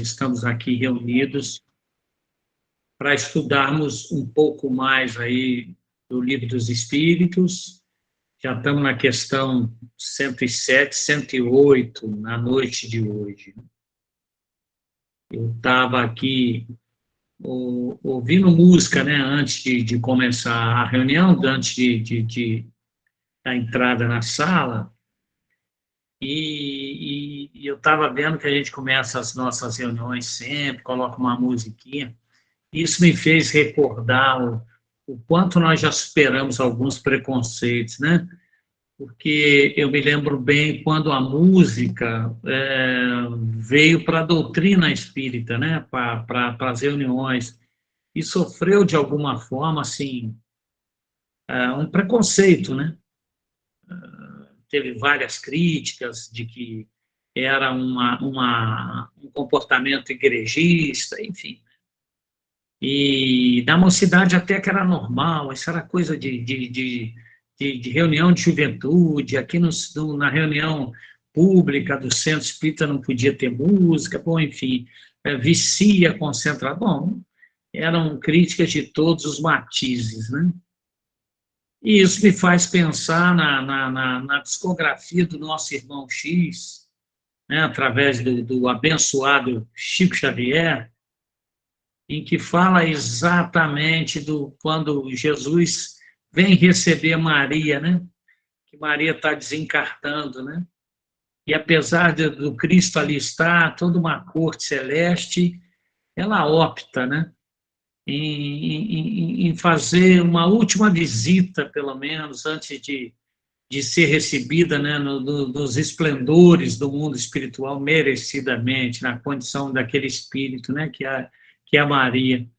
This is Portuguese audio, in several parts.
estamos aqui reunidos para estudarmos um pouco mais aí do Livro dos Espíritos. Já estamos na questão 107, 108, na noite de hoje. Eu estava aqui ouvindo música, né, antes de começar a reunião, antes da entrada na sala, e eu estava vendo que a gente começa as nossas reuniões sempre, coloca uma musiquinha. Isso me fez recordar o quanto nós já superamos alguns preconceitos, né? Porque eu me lembro bem quando a música veio para a doutrina espírita, né? Para as reuniões, e sofreu de alguma forma assim um preconceito, né? Teve várias críticas de que era um comportamento igrejista, enfim. E na mocidade até que era normal, isso era coisa de reunião de juventude, aqui na reunião pública do centro espírita não podia ter música, bom, enfim, vicia, concentra, bom, eram críticas de todos os matizes, né? E isso me faz pensar na discografia do nosso irmão X, né, através do abençoado Chico Xavier, em que fala exatamente quando Jesus vem receber Maria, né? Que Maria está desencarnando, né? E apesar do Cristo ali estar, toda uma corte celeste, ela opta, né? Em fazer uma última visita, pelo menos, antes de ser recebida, né, nos esplendores do mundo espiritual, merecidamente, na condição daquele espírito, né, que é a Maria.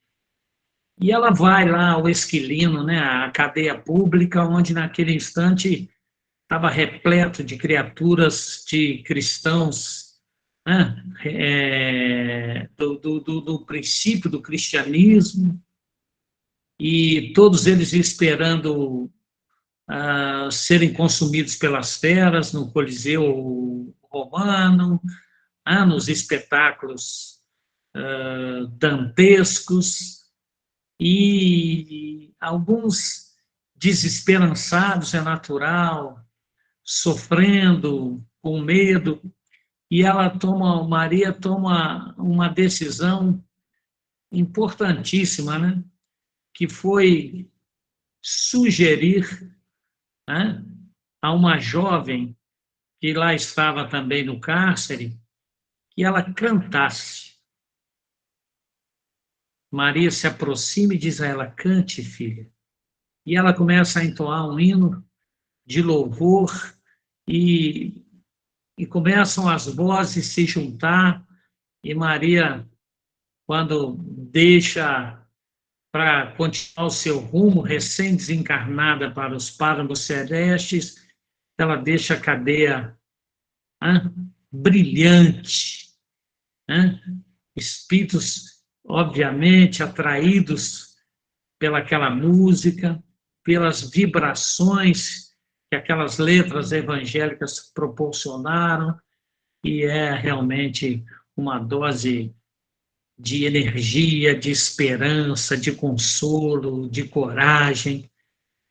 E ela vai lá ao Esquilino, né, a cadeia pública, onde naquele instante estava repleto de criaturas, de cristãos, né, do princípio do cristianismo, e todos eles esperando serem consumidos pelas feras no Coliseu Romano, nos espetáculos dantescos, e alguns desesperançados, é natural, sofrendo, com medo, e Maria toma uma decisão importantíssima, né? Que foi sugerir, né, a uma jovem que lá estava também no cárcere, que ela cantasse. Maria se aproxima e diz a ela: cante, filha. E ela começa a entoar um hino de louvor, e começam as vozes se juntar, e Maria, quando deixa para continuar o seu rumo, recém-desencarnada para os páramos celestes, ela deixa a cadeia brilhante, espíritos, obviamente, atraídos pelaquela música, pelas vibrações que aquelas letras evangélicas proporcionaram, e é realmente uma dose de energia, de esperança, de consolo, de coragem.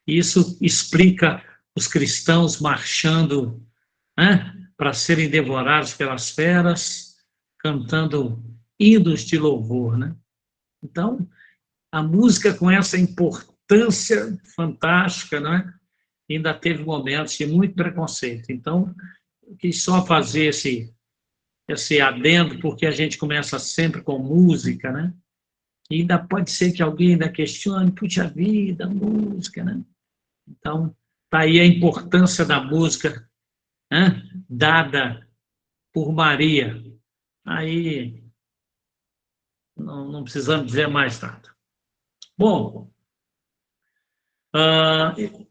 Isso explica os cristãos marchando, para serem devorados pelas feras, cantando hinos de louvor, né? Então, a música com essa importância fantástica, né? Ainda teve momentos de muito preconceito. Então, eu quis só fazer esse adendo, porque a gente começa sempre com música, né? E ainda pode ser que alguém ainda questione, puxa vida, música, né? Então, está aí a importância da música, dada por Maria. Aí, não precisamos dizer mais nada. Bom,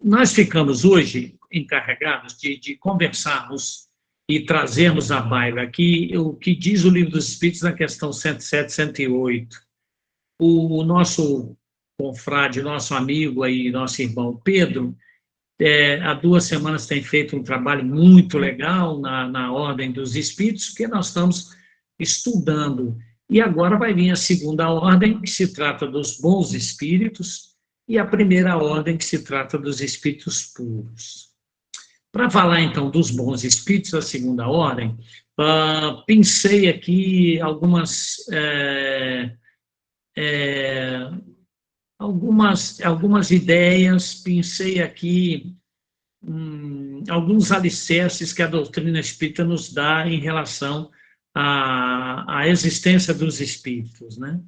nós ficamos hoje encarregados de conversarmos e trazermos à baila aqui o que diz o Livro dos Espíritos na questão 107, 108. O nosso confrade, nosso amigo aí, nosso irmão Pedro, há 2 semanas tem feito um trabalho muito legal na Ordem dos Espíritos, porque nós estamos estudando. E agora vai vir a segunda ordem, que se trata dos bons espíritos, e a primeira ordem, que se trata dos espíritos puros. Para falar, então, dos bons espíritos, a segunda ordem, pensei aqui algumas ideias, pensei aqui alguns alicerces que a doutrina espírita nos dá em relação à existência dos espíritos, né?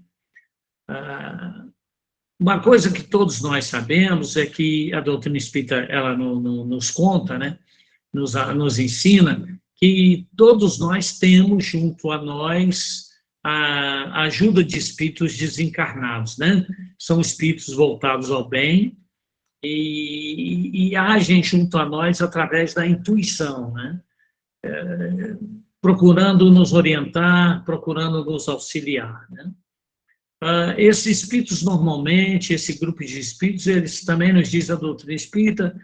Uma coisa que todos nós sabemos é que a doutrina espírita ela nos conta, né? Nos ensina que todos nós temos junto a nós a ajuda de espíritos desencarnados, né? São espíritos voltados ao bem e agem junto a nós através da intuição, né? Procurando nos orientar, procurando nos auxiliar, né? Esses espíritos, normalmente, esse grupo de espíritos, eles também nos diz a doutrina espírita,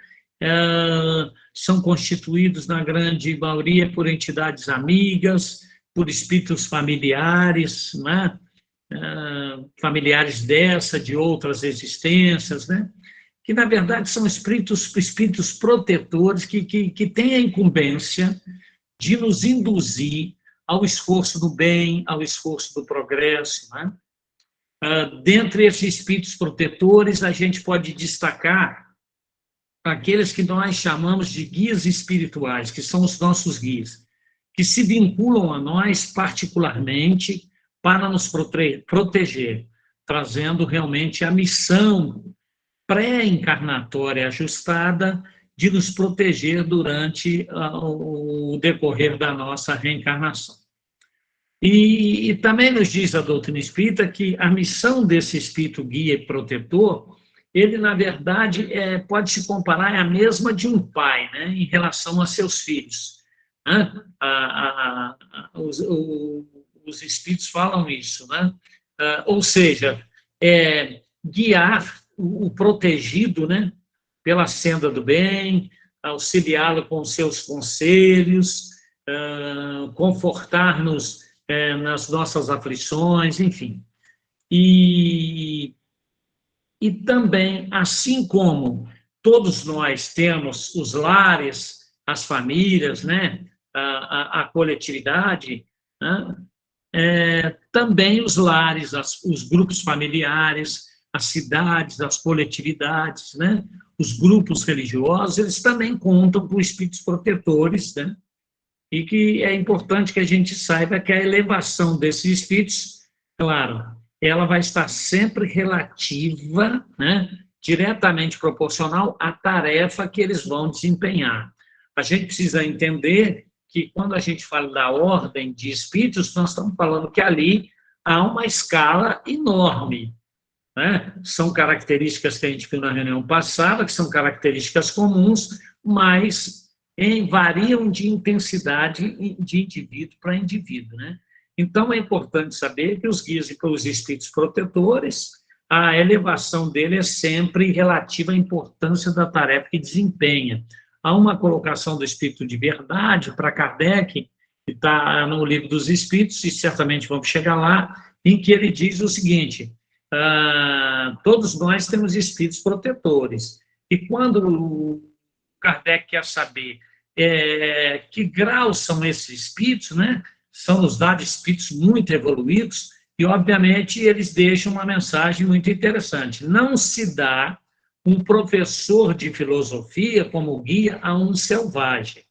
são constituídos, na grande maioria, por entidades amigas, por espíritos familiares, né? Familiares dessa, de outras existências, né? Que, na verdade, são espíritos protetores que têm a incumbência de nos induzir ao esforço do bem, ao esforço do progresso, né? Dentre esses espíritos protetores, a gente pode destacar aqueles que nós chamamos de guias espirituais, que são os nossos guias, que se vinculam a nós particularmente para nos proteger, trazendo realmente a missão pré-encarnatória ajustada de nos proteger durante o decorrer da nossa reencarnação. E também nos diz a doutrina espírita que a missão desse espírito guia e protetor, ele, na verdade, pode se comparar à mesma de um pai, né, em relação a seus filhos. Né? Os espíritos falam isso, né? Ou seja, guiar o protegido, né, pela senda do bem, auxiliá-lo com seus conselhos, confortar-nos nas nossas aflições, enfim. E também, assim como todos nós temos os lares, as famílias, né, a coletividade, né, também os lares, os grupos familiares, as cidades, as coletividades, né, os grupos religiosos, eles também contam com espíritos protetores, né? E que é importante que a gente saiba que a elevação desses espíritos, claro, ela vai estar sempre relativa, né, diretamente proporcional à tarefa que eles vão desempenhar. A gente precisa entender que, quando a gente fala da ordem de espíritos, nós estamos falando que ali há uma escala enorme, né? São características que a gente viu na reunião passada, que são características comuns, mas variam de intensidade de indivíduo para indivíduo, né? Então, é importante saber que os guias e os espíritos protetores, a elevação dele é sempre relativa à importância da tarefa que desempenha. Há uma colocação do Espírito de Verdade para Kardec, que está no Livro dos Espíritos, e certamente vamos chegar lá, em que ele diz o seguinte: todos nós temos espíritos protetores, e quando Kardec quer saber que graus são esses espíritos, né? São nos dados espíritos muito evoluídos, e, obviamente, eles deixam uma mensagem muito interessante. Não se dá um professor de filosofia como guia a um selvagem,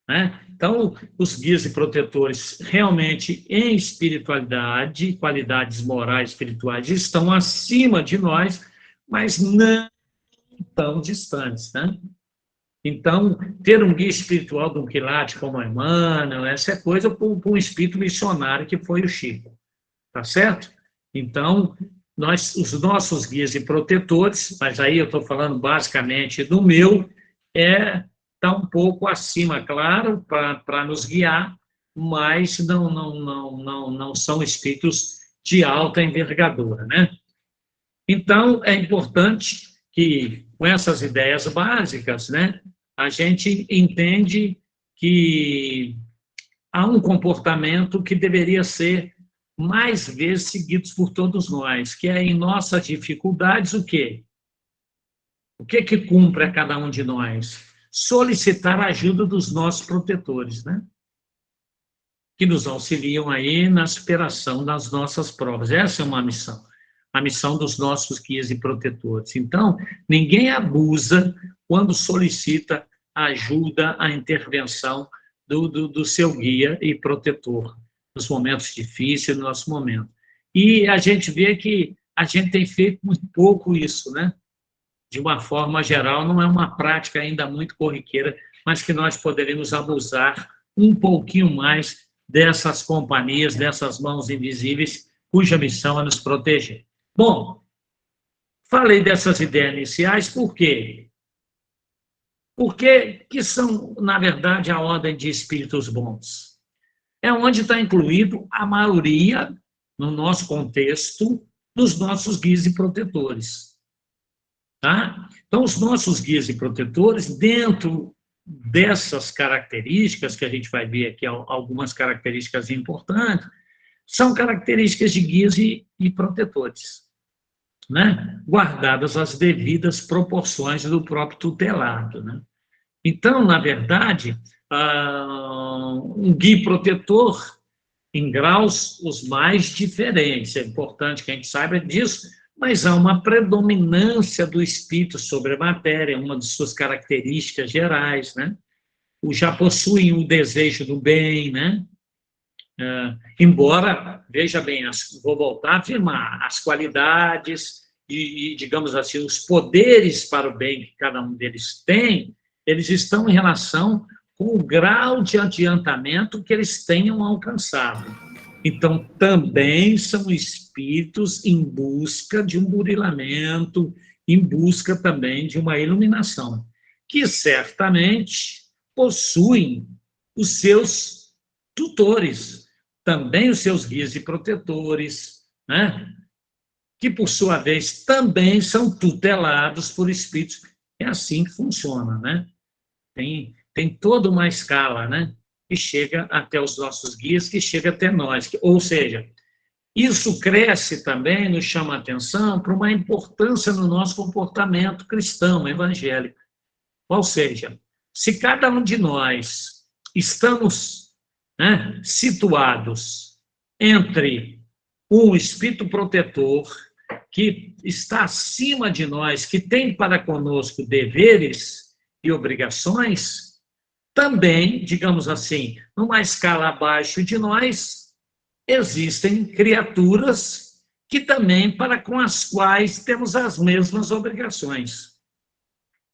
né? Então, os guias e protetores, realmente, em espiritualidade, qualidades morais espirituais, estão acima de nós, mas não tão distantes, né? Então, ter um guia espiritual de um quilate como Emmanuel, essa é coisa para um espírito missionário que foi o Chico, tá certo? Então, os nossos guias e protetores, mas aí eu estou falando basicamente do meu, está um pouco acima, claro, para nos guiar, mas não são espíritos de alta envergadura, né? Então, é importante que, com essas ideias básicas, né, a gente entende que há um comportamento que deveria ser mais vezes seguido por todos nós, que é em nossas dificuldades o quê? O que que cumpre a cada um de nós? Solicitar a ajuda dos nossos protetores, né? Que nos auxiliam aí na superação das nossas provas. Essa é uma missão, a missão dos nossos guias e protetores. Então, ninguém abusa quando solicita a ajuda, a intervenção do seu guia e protetor, nos momentos difíceis, no nosso momento. E a gente vê que a gente tem feito muito pouco isso, né? De uma forma geral, não é uma prática ainda muito corriqueira, mas que nós poderíamos abusar um pouquinho mais dessas companhias, dessas mãos invisíveis, cuja missão é nos proteger. Bom, falei dessas ideias iniciais, por quê? Porque que são, na verdade, a ordem de espíritos bons? É onde está incluído a maioria, no nosso contexto, dos nossos guias e protetores. Tá? Então, os nossos guias e protetores, dentro dessas características, que a gente vai ver aqui algumas características importantes, são características de guias e protetores, né? Guardadas as devidas proporções do próprio tutelado. Né? Então, na verdade, um guia protetor em graus os mais diferentes, é importante que a gente saiba disso, mas há uma predominância do espírito sobre a matéria, uma de suas características gerais, né? Já possuem o desejo do bem, né? Embora, veja bem, vou voltar a afirmar, as qualidades digamos assim, os poderes para o bem que cada um deles tem, eles estão em relação com o grau de adiantamento que eles tenham alcançado. Então, também são espíritos em busca de um burilamento, em busca também de uma iluminação, que certamente possuem os seus tutores, também os seus guias e protetores, né? Que, por sua vez, também são tutelados por espíritos. É assim que funciona, né? Tem toda uma escala, né? Que chega até os nossos guias, que chega até nós. Ou seja, isso cresce também, nos chama a atenção para uma importância no nosso comportamento cristão, evangélico. Ou seja, se cada um de nós estamos, né, situados entre um espírito protetor que está acima de nós, que tem para conosco deveres e obrigações, também, digamos assim, numa escala abaixo de nós, existem criaturas que também para com as quais temos as mesmas obrigações.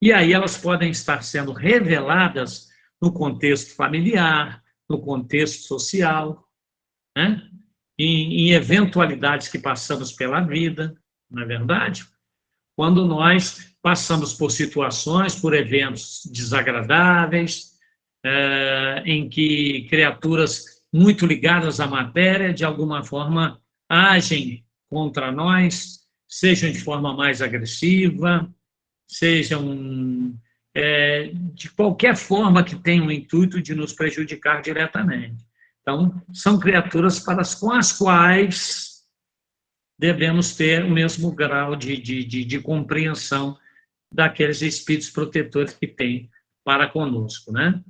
E aí elas podem estar sendo reveladas no contexto familiar, no contexto social, né? Em eventualidades que passamos pela vida, não é verdade? Quando nós passamos por situações, por eventos desagradáveis, em que criaturas muito ligadas à matéria, de alguma forma, agem contra nós, sejam de forma mais agressiva, sejam de qualquer forma que tenham o intuito de nos prejudicar diretamente. Então, são criaturas com as quais devemos ter o mesmo grau de compreensão daqueles espíritos protetores que tem para conosco, né?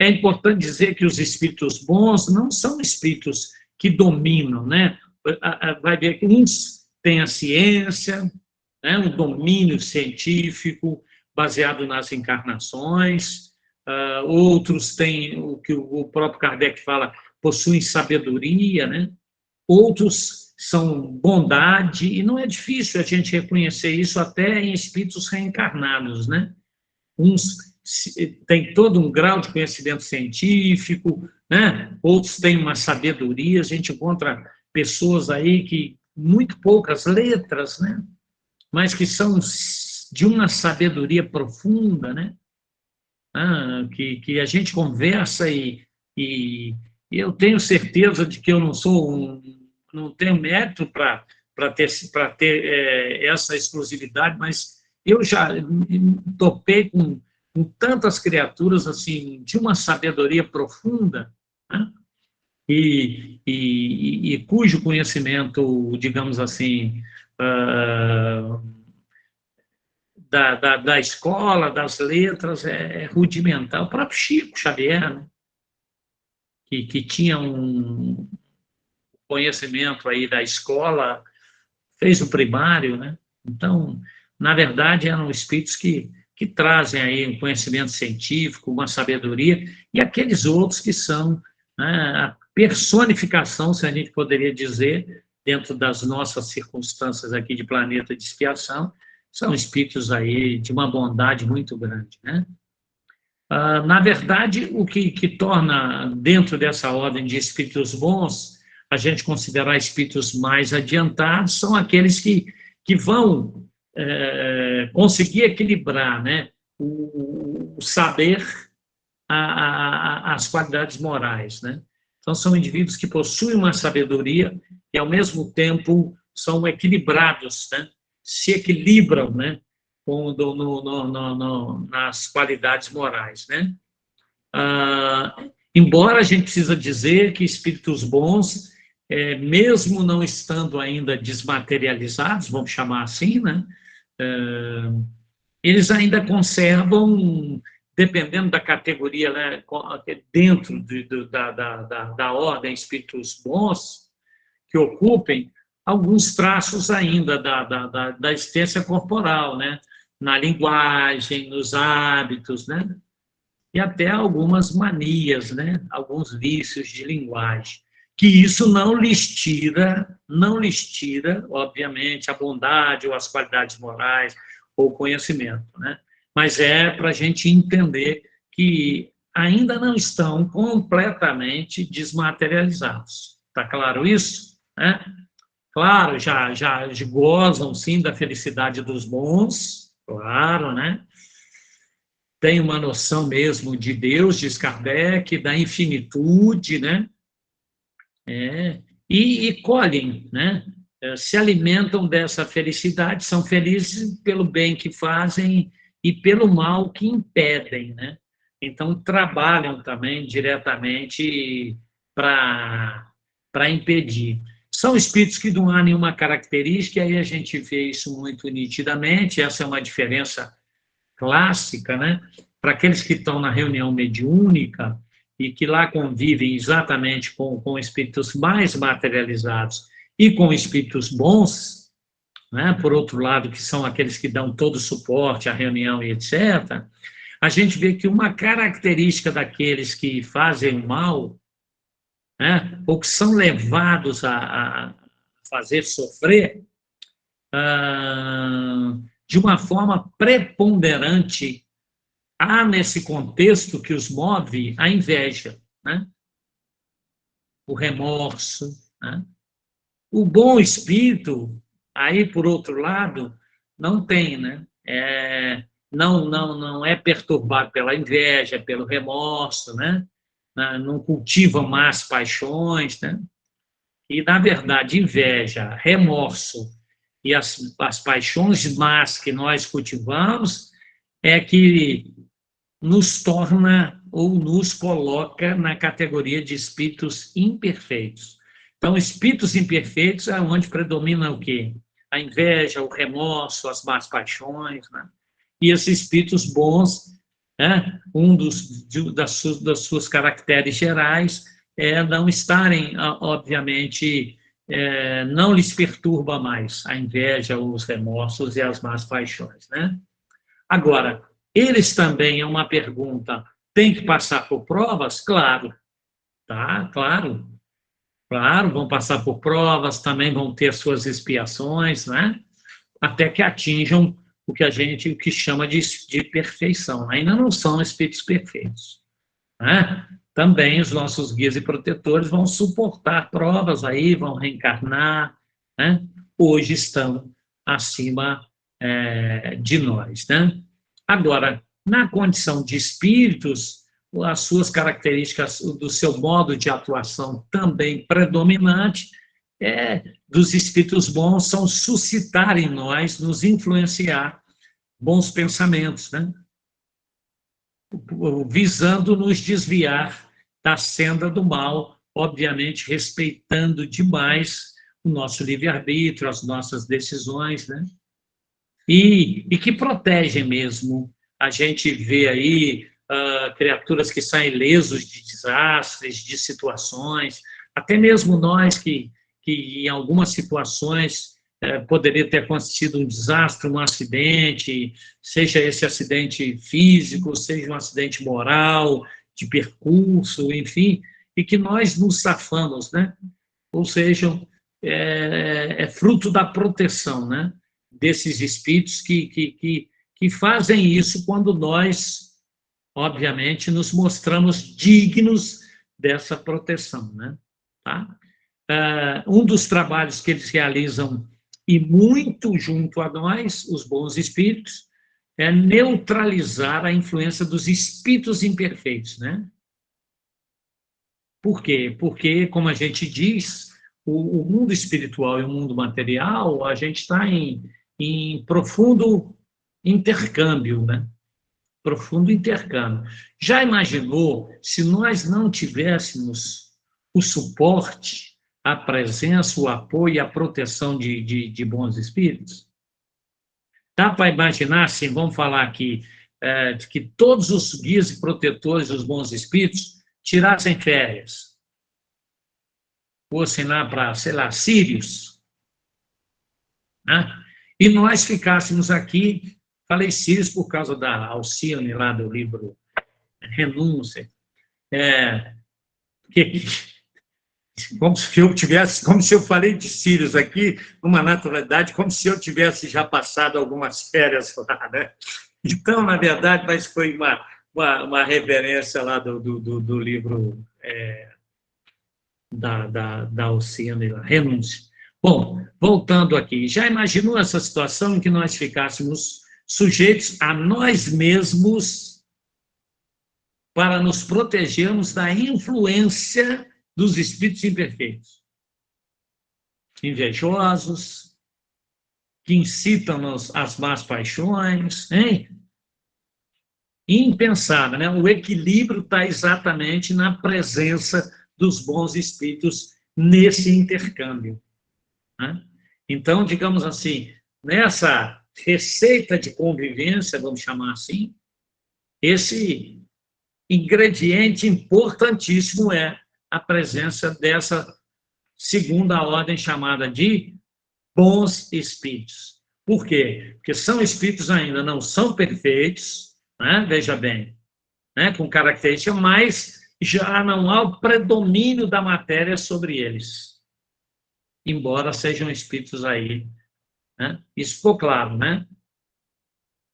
É importante dizer que os espíritos bons não são espíritos que dominam, né? Vai ver que uns têm a ciência, né? O domínio científico baseado nas encarnações, outros têm o que o próprio Kardec fala, possuem sabedoria, né? Outros são bondade, e não é difícil a gente reconhecer isso até em espíritos reencarnados, né? Uns têm todo um grau de conhecimento científico, né? Outros têm uma sabedoria, a gente encontra pessoas aí que, muito poucas letras, né? Mas que são de uma sabedoria profunda, né? Que a gente conversa e eu tenho certeza de que eu não tenho mérito para ter essa exclusividade, mas eu já topei com com tantas criaturas assim de uma sabedoria profunda, né? E cujo conhecimento, digamos assim, da escola, das letras, é rudimentar. O próprio Chico Xavier, né? que tinha um conhecimento aí da escola, fez o primário, né? Então, na verdade, eram espíritos que trazem aí um conhecimento científico, uma sabedoria, e aqueles outros que são, né, a personificação, se a gente poderia dizer, dentro das nossas circunstâncias aqui de planeta de expiação, são espíritos aí de uma bondade muito grande, né? Na verdade, o que torna, dentro dessa ordem de espíritos bons, a gente considerar espíritos mais adiantados, são aqueles que vão conseguir equilibrar, né, o saber, as qualidades morais, né? Então, são indivíduos que possuem uma sabedoria e, ao mesmo tempo, são equilibrados, né? Se equilibram, né? Nas qualidades morais, né? Embora a gente precisa dizer que espíritos bons, mesmo não estando ainda desmaterializados, vamos chamar assim, né? Eles ainda conservam, dependendo da categoria, né, dentro da ordem espíritos bons, que ocupem alguns traços ainda da existência corporal, né? Na linguagem, nos hábitos, né? E até algumas manias, né? Alguns vícios de linguagem. Que isso não lhes tira, obviamente, a bondade ou as qualidades morais ou o conhecimento, né? Mas é para a gente entender que ainda não estão completamente desmaterializados. Está claro isso? Né? Claro, já gozam, sim, da felicidade dos bons, claro, né? Tem uma noção mesmo de Deus, diz Kardec, da infinitude, né? E colhem, né? Se alimentam dessa felicidade, são felizes pelo bem que fazem e pelo mal que impedem, né? Então, trabalham também diretamente para impedir. São espíritos que não há nenhuma característica, e aí a gente vê isso muito nitidamente, essa é uma diferença clássica, né? Para aqueles que estão na reunião mediúnica e que lá convivem exatamente com espíritos mais materializados e com espíritos bons, né? Por outro lado, que são aqueles que dão todo o suporte à reunião e etc., a gente vê que uma característica daqueles que fazem o mal, né? Ou que são levados a fazer sofrer, de uma forma preponderante, há nesse contexto que os move a inveja, né? O remorso, né? O bom espírito, aí por outro lado, não tem, né? Não é perturbado pela inveja, pelo remorso, né? Não cultiva más paixões, né? E, na verdade, inveja, remorso e as paixões más que nós cultivamos é que nos torna ou nos coloca na categoria de espíritos imperfeitos. Então, espíritos imperfeitos é onde predomina o quê? A inveja, o remorso, as más paixões, né? E esses espíritos bons, né? Das suas caracteres gerais é não estarem, obviamente, não lhes perturba mais a inveja, os remorsos e as más paixões, né? Agora, eles também, é uma pergunta, têm que passar por provas? Claro, tá, claro, vão passar por provas, também vão ter suas expiações, né? Até que atinjam o que chama de perfeição. Ainda não são espíritos perfeitos, né? Também os nossos guias e protetores vão suportar provas aí, vão reencarnar, né? Hoje estão acima de nós, né? Agora, na condição de espíritos, as suas características, do seu modo de atuação também predominante, dos espíritos bons, são suscitar em nós, nos influenciar bons pensamentos, né? visando nos desviar da senda do mal, obviamente respeitando demais o nosso livre-arbítrio, as nossas decisões, né? E que protegem mesmo. A gente vê aí criaturas que saem ilesos de desastres, de situações, até mesmo nós que em algumas situações poderia ter acontecido um desastre, um acidente, seja esse acidente físico, seja um acidente moral, de percurso, enfim, e que nós nos safamos, né? Ou seja, é fruto da proteção, né? Desses espíritos que fazem isso quando nós, obviamente, nos mostramos dignos dessa proteção, né? Tá? Um dos trabalhos que eles realizam, e muito junto a nós, os bons espíritos, é neutralizar a influência dos espíritos imperfeitos, né? Por quê? Porque, como a gente diz, o mundo espiritual e o mundo material, a gente está em profundo intercâmbio, né? Profundo intercâmbio. Já imaginou se nós não tivéssemos o suporte, a presença, o apoio e a proteção de bons espíritos? Dá para imaginar, assim, vamos falar aqui, de que todos os guias e protetores dos bons espíritos tirassem férias, fossem lá para, sei lá, Sírios, né? E nós ficássemos aqui, falei Sírios por causa da Alcione, lá do livro Renúncia, que, como se eu tivesse, como se eu falei de Sírios aqui, numa naturalidade, como se eu tivesse já passado algumas férias lá, né? Então, na verdade, mas foi uma referência lá do livro da Alcione, Renúncia. Bom, voltando aqui, já imaginou essa situação em que nós ficássemos sujeitos a nós mesmos para nos protegermos da influência dos espíritos imperfeitos, invejosos, que incitam-nos às más paixões, hein? Impensável, né? O equilíbrio está exatamente na presença dos bons espíritos nesse intercâmbio, né? Então, digamos assim, nessa receita de convivência, vamos chamar assim, esse ingrediente importantíssimo é a presença dessa segunda ordem chamada de bons espíritos. Por quê? Porque são espíritos ainda não são perfeitos, né? Veja bem, né? Com característica, mas já não há o predomínio da matéria sobre eles, embora sejam espíritos aí, né? Isso ficou claro, né?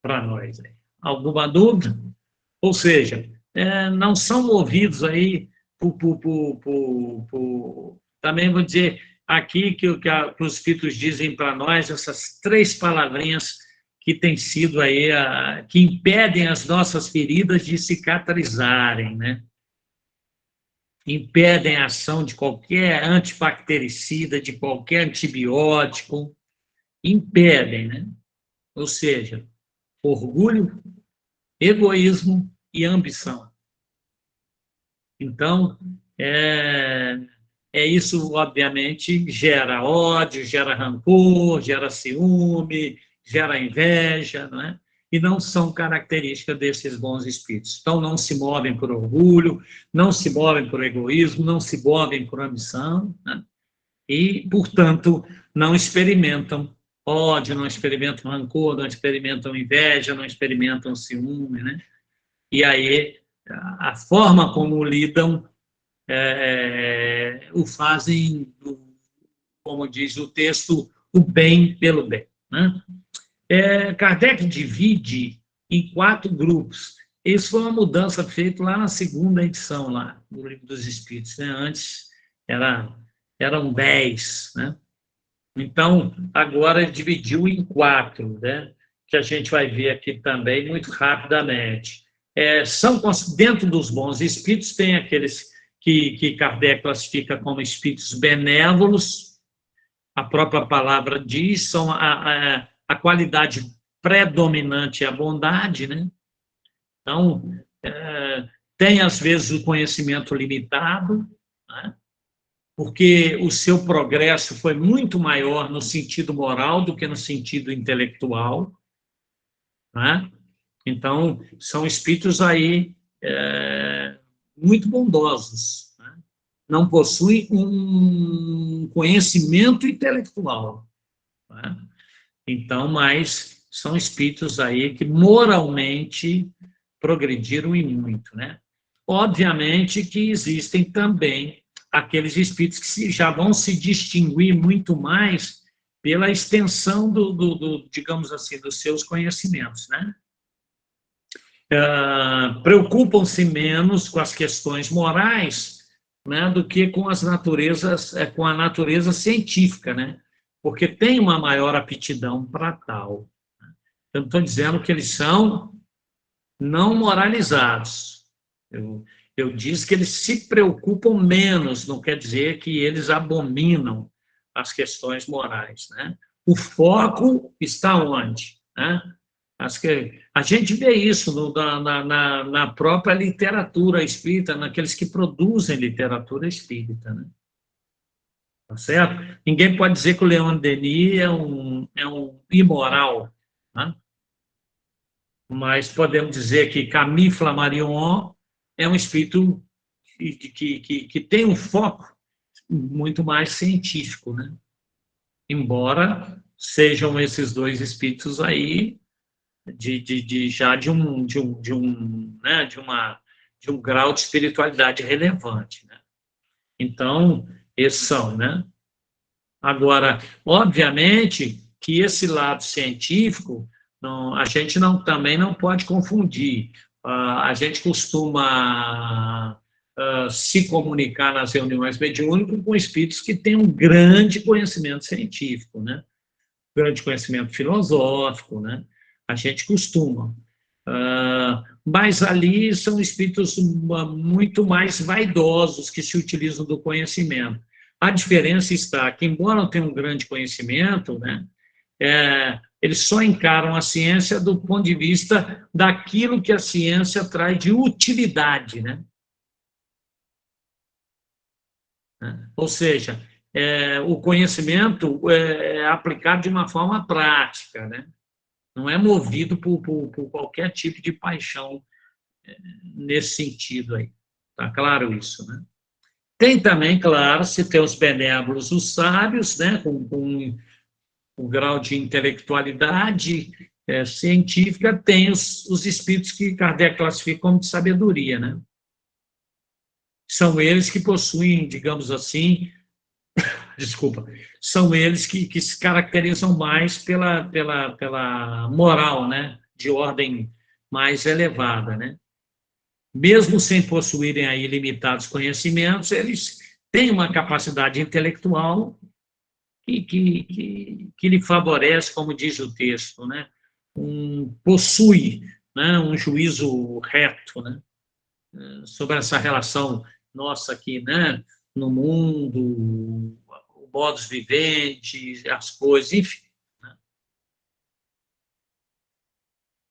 Para nós. Alguma dúvida? Ou seja, não são movidos aí também vou dizer aqui que os espíritos dizem para nós, essas três palavrinhas que têm sido aí, que impedem as nossas feridas de cicatrizarem, né? Impedem a ação de qualquer antibactericida, de qualquer antibiótico, impedem, né? Ou seja, orgulho, egoísmo e ambição. Então, isso, obviamente, gera ódio, gera rancor, gera ciúme, gera inveja, não é? E não são características desses bons espíritos. Então, não se movem por orgulho, não se movem por egoísmo, não se movem por ambição, né? E, portanto, não experimentam ódio, não experimentam rancor, não experimentam inveja, não experimentam ciúme, né? E aí, a forma como lidam o fazem, como diz o texto, o bem pelo bem, né? Kardec divide em 4 grupos. Isso foi uma mudança feita lá na segunda edição, lá, do Livro dos Espíritos, né? Antes eram 10, né? Então, agora ele dividiu em 4, né? Que a gente vai ver aqui também muito rapidamente. Dentro dos bons espíritos, tem aqueles que Kardec classifica como espíritos benévolos, a própria palavra diz, são a qualidade predominante é a bondade, né? Então, tem, às vezes, o conhecimento limitado, né? Porque o seu progresso foi muito maior no sentido moral do que no sentido intelectual, né? Então, são espíritos aí muito bondosos, né? Não possuem um conhecimento intelectual, né? Então, mas são espíritos aí que moralmente progrediram e muito, né? Obviamente que existem também aqueles espíritos que já vão se distinguir muito mais pela extensão digamos assim, dos seus conhecimentos, né? Preocupam-se menos com as questões morais, né, do que com com a natureza científica, né? Porque tem uma maior aptidão para tal. Eu não estou dizendo que eles são não moralizados. Eu disse que eles se preocupam menos, não quer dizer que eles abominam as questões morais, né? O foco está onde, né? Acho que a gente vê isso na própria literatura espírita, naqueles que produzem literatura espírita, né? Tá certo? Ninguém pode dizer que o Leon Denis é um imoral, né? Mas podemos dizer que Camille Flammarion é um espírito que tem um foco muito mais científico, né? Embora sejam esses dois espíritos aí já né, de um grau de espiritualidade relevante, né? Então, esses são, né? Agora, obviamente que esse lado científico, não, a gente também não pode confundir. A gente costuma se comunicar nas reuniões mediúnicas com espíritos que têm um grande conhecimento científico, né? Grande conhecimento filosófico, né? A gente costuma. Mas ali são espíritos muito mais vaidosos que se utilizam do conhecimento. A diferença está que, embora não tenham um grande conhecimento, né, eles só encaram a ciência do ponto de vista daquilo que a ciência traz de utilidade, né? Ou seja, o conhecimento é aplicado de uma forma prática, né? Não é movido por qualquer tipo de paixão nesse sentido aí. Tá claro isso, né? Tem também, claro, se tem os benévolos, os sábios, né, com o grau de intelectualidade científica, tem os espíritos que Kardec classifica como de sabedoria, né? São eles que possuem, digamos assim, desculpa, são eles que se caracterizam mais pela moral, né, de ordem mais elevada, né? Mesmo sem possuírem aí limitados conhecimentos, eles têm uma capacidade intelectual que lhe favorece, como diz o texto, né? Possui, né, um juízo reto, né, sobre essa relação nossa aqui, né, no mundo, o modus vivendi, as coisas, enfim. Né?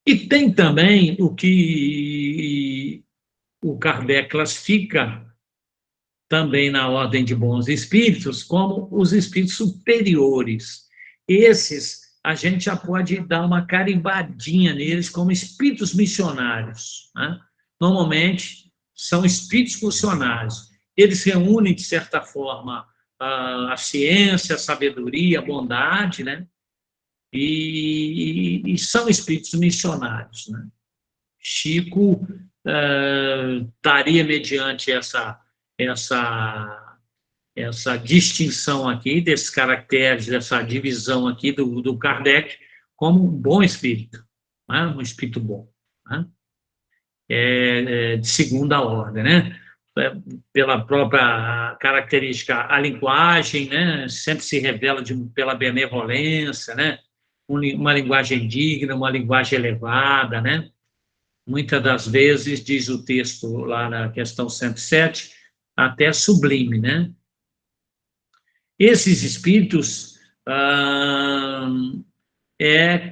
E tem também o que o Kardec classifica também na ordem de bons espíritos, como os espíritos superiores. Esses, a gente já pode dar uma carimbadinha neles como espíritos missionários, né? Normalmente, são espíritos funcionários. Eles reúnem, de certa forma, a ciência, a sabedoria, a bondade, né? E são espíritos missionários, né? Chico estaria mediante essa, essa distinção aqui, desses caracteres, dessa divisão aqui do Kardec, como um bom espírito, né? Um espírito bom, né? De segunda ordem, né? Pela própria característica, a linguagem, né? Sempre se revela pela benevolência, né? Uma linguagem digna, uma linguagem elevada, né? Muitas das vezes, diz o texto lá na questão 107, até sublime, né? Esses espíritos,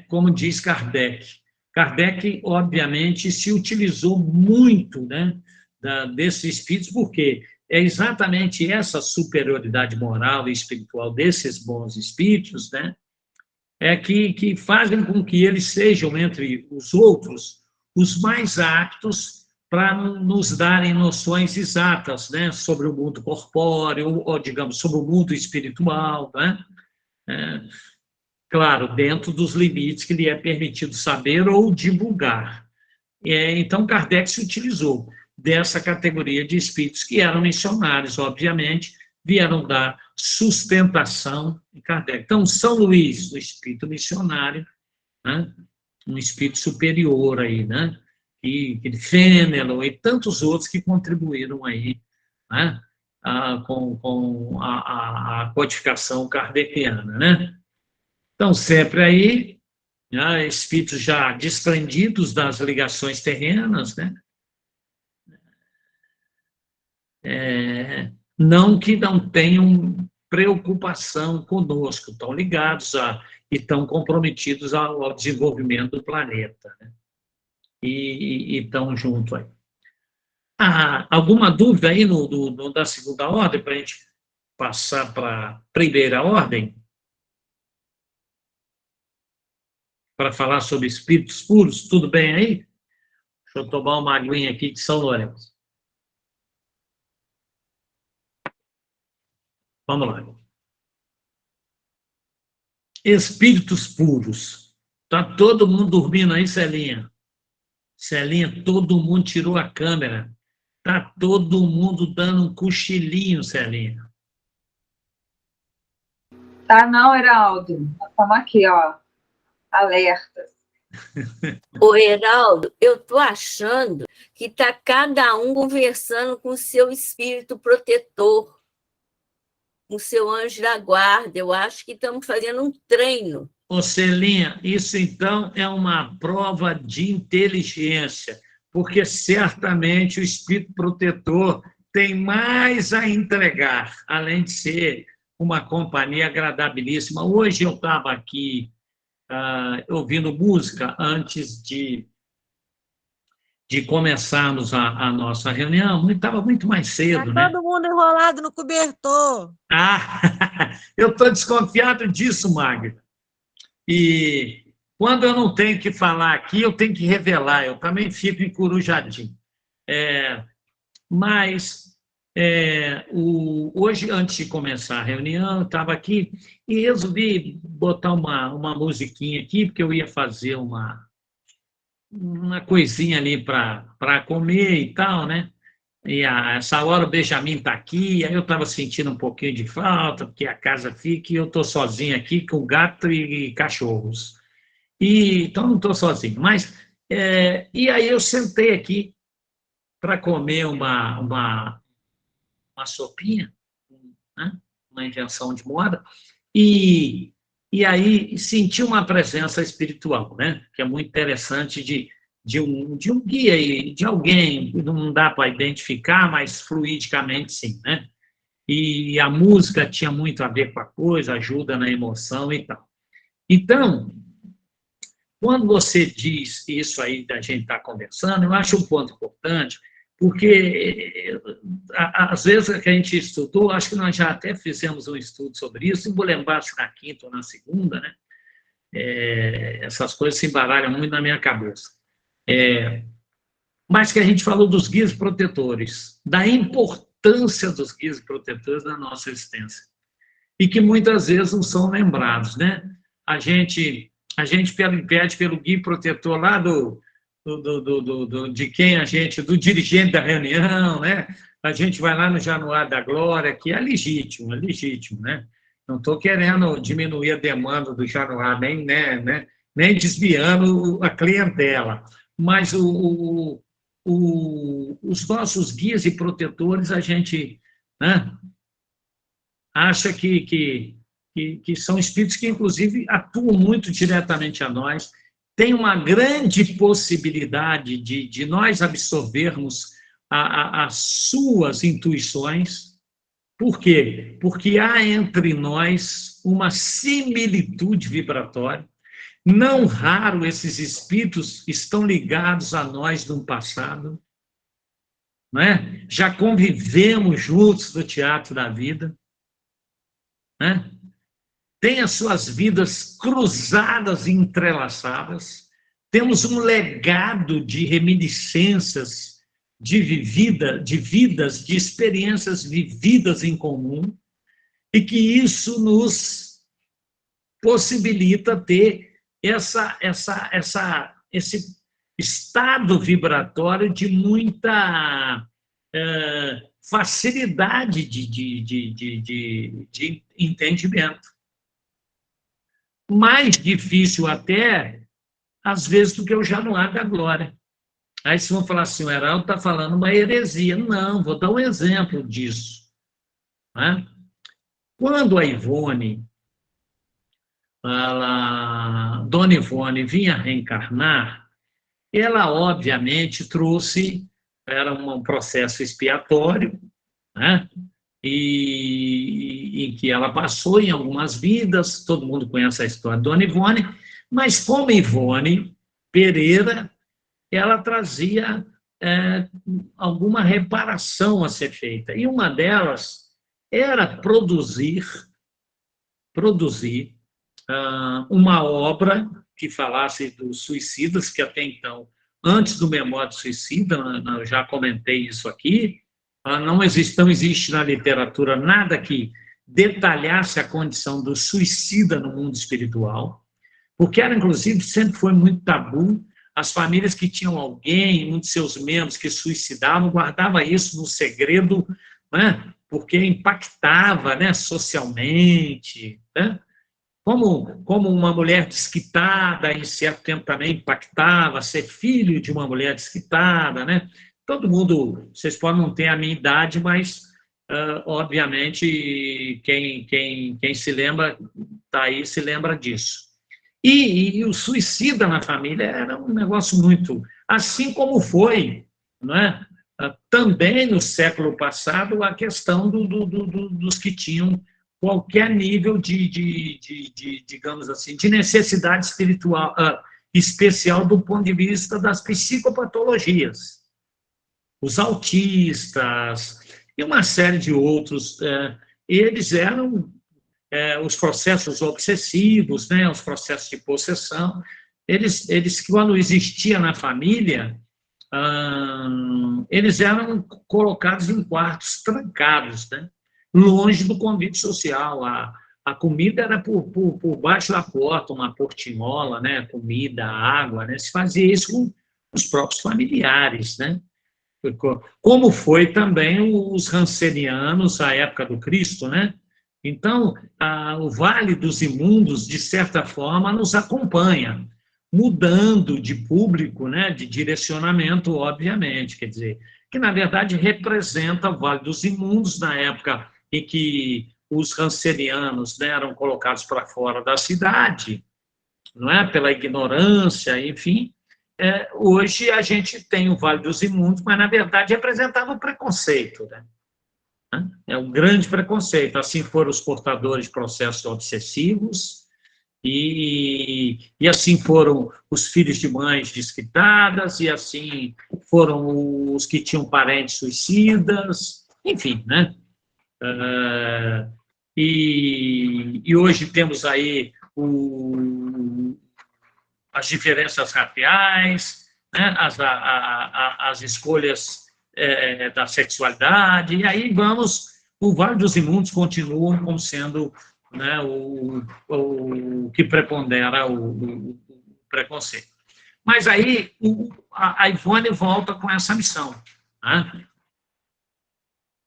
como diz Kardec, Kardec, obviamente, se utilizou muito, né, desses espíritos, porque é exatamente essa superioridade moral e espiritual desses bons espíritos, né, que fazem com que eles sejam, entre os outros, os mais aptos para nos darem noções exatas, né, sobre o mundo corpóreo, ou, digamos, sobre o mundo espiritual, né? Claro, dentro dos limites que lhe é permitido saber ou divulgar. Então, Kardec se utilizou dessa categoria de espíritos que eram missionários, obviamente, vieram dar sustentação em Kardec. Então, São Luís, o espírito missionário, né? Um espírito superior aí, né? E Fênelon e tantos outros que contribuíram aí, né? Com a codificação kardeciana, né? Então, sempre aí, né, espíritos já desprendidos das ligações terrenas, né? Não que não tenham preocupação conosco, estão ligados e estão comprometidos ao desenvolvimento do planeta, né? E estão junto aí. Alguma dúvida aí da segunda ordem, para a gente passar para a primeira ordem? Para falar sobre espíritos puros, tudo bem aí? Deixa eu tomar uma aguinha aqui de São Lourenço. Vamos lá. Espíritos puros. Está todo mundo dormindo aí, Celinha? Celinha, todo mundo tirou a câmera. Está todo mundo dando um cochilinho, Celinha. Tá não, Heraldo. Estamos aqui, ó. Alerta. Ô, Heraldo, eu estou achando que está cada um conversando com o seu espírito protetor, com o seu anjo da guarda. Eu acho que estamos fazendo um treino. Ô, Celinha, isso então é uma prova de inteligência, porque certamente o espírito protetor tem mais a entregar, além de ser uma companhia agradabilíssima. Hoje eu estava aqui ouvindo música antes de começarmos a nossa reunião, estava muito mais cedo, né? Todo mundo enrolado no cobertor. Eu estou desconfiado disso, Magda. E quando eu não tenho que falar aqui, eu tenho que revelar, eu também fico encorujadinho. Mas hoje, antes de começar a reunião, eu estava aqui e resolvi botar uma musiquinha aqui, porque eu ia fazer uma coisinha ali para comer e tal, né? E essa hora o Benjamin está aqui, aí eu estava sentindo um pouquinho de falta, porque a casa fica e eu estou sozinho aqui com gato e cachorros. Então, não estou sozinho. Mas, e aí eu sentei aqui para comer uma sopinha, né? Uma invenção de moda, e aí senti uma presença espiritual, né? Que é muito interessante de um guia, de alguém, não dá para identificar, mas fluidicamente sim, né? E a música tinha muito a ver com a coisa, ajuda na emoção e tal. Então, quando você diz isso aí da gente estar conversando, eu acho um ponto importante, porque às vezes que a gente estudou, acho que nós já até fizemos um estudo sobre isso, não vou lembrar se na quinta ou na segunda, né? Essas coisas se embaralham muito na minha cabeça. Mas que a gente falou dos guias protetores, da importância dos guias protetores na nossa existência, e que muitas vezes não são lembrados, né? A gente pede pelo guia protetor lá de quem do dirigente da reunião, né? A gente vai lá no Januário da Glória, que é legítimo, né? Não estou querendo diminuir a demanda do Januário, nem desviando a clientela, mas os nossos guias e protetores, a gente, né, acha que são espíritos que, inclusive, atuam muito diretamente a nós, tem uma grande possibilidade de nós absorvermos as suas intuições. Por quê? Porque há entre nós uma similitude vibratória. Não raro esses espíritos estão ligados a nós no passado, não é? Já convivemos juntos no teatro da vida, né? Tem as suas vidas cruzadas e entrelaçadas, temos um legado de reminiscências de vidas, de experiências vividas em comum, e que isso nos possibilita ter esse estado vibratório de muita facilidade de entendimento. Mais difícil até, às vezes, do que o Januário da Glória. Aí vocês vão falar assim, o Heraldo está falando uma heresia. Não, vou dar um exemplo disso. Né? Quando a Ivone, Dona Ivone vinha reencarnar, ela, obviamente, trouxe, era um processo expiatório, né? E em que ela passou em algumas vidas, todo mundo conhece a história de Dona Ivone, mas como Ivone Pereira, ela trazia alguma reparação a ser feita, e uma delas era produzir uma obra que falasse dos suicidas, que até então, antes do Memória do Suicida, eu já comentei isso aqui, não existe na literatura nada que detalhasse a condição do suicida no mundo espiritual, porque era, inclusive, sempre foi muito tabu. As famílias que tinham alguém, um de seus membros que suicidavam, guardava isso no segredo, né? Porque impactava, né, socialmente, né? Como uma mulher desquitada, em certo tempo também impactava, ser filho de uma mulher desquitada, né? Todo mundo, vocês podem não ter a minha idade, mas, obviamente, quem se lembra, está aí, se lembra disso. E o suicida na família era um negócio muito... Assim como foi, não é? Também no século passado, a questão dos que tinham qualquer nível digamos assim, de necessidade espiritual, especial do ponto de vista das psicopatologias. Os autistas e uma série de outros, eles eram os processos obsessivos, né, os processos de possessão, eles quando existia na família, eles eram colocados em quartos trancados, né, longe do convívio social. A comida era por baixo da porta, uma portinhola, né, comida, água, né, se fazia isso com os próprios familiares, né, como foi também os rancenianos à época do Cristo, né. Então, o Vale dos Imundos, de certa forma, nos acompanha, mudando de público, né, de direcionamento, obviamente, quer dizer, que, na verdade, representa o Vale dos Imundos na época em que os rancenianos, né, eram colocados para fora da cidade, não é? Pela ignorância, enfim. Hoje a gente tem o Vale dos Imundos, mas, na verdade, representava o preconceito, né? É um grande preconceito. Assim foram os portadores de processos obsessivos, e assim foram os filhos de mães desquitadas, e assim foram os que tinham parentes suicidas, enfim, né? E hoje temos aí as diferenças raciais, né? As escolhas da sexualidade, e aí o Vale dos Imundos continua como sendo, né, o que prepondera o preconceito. Mas aí a Ivone volta com essa missão, né?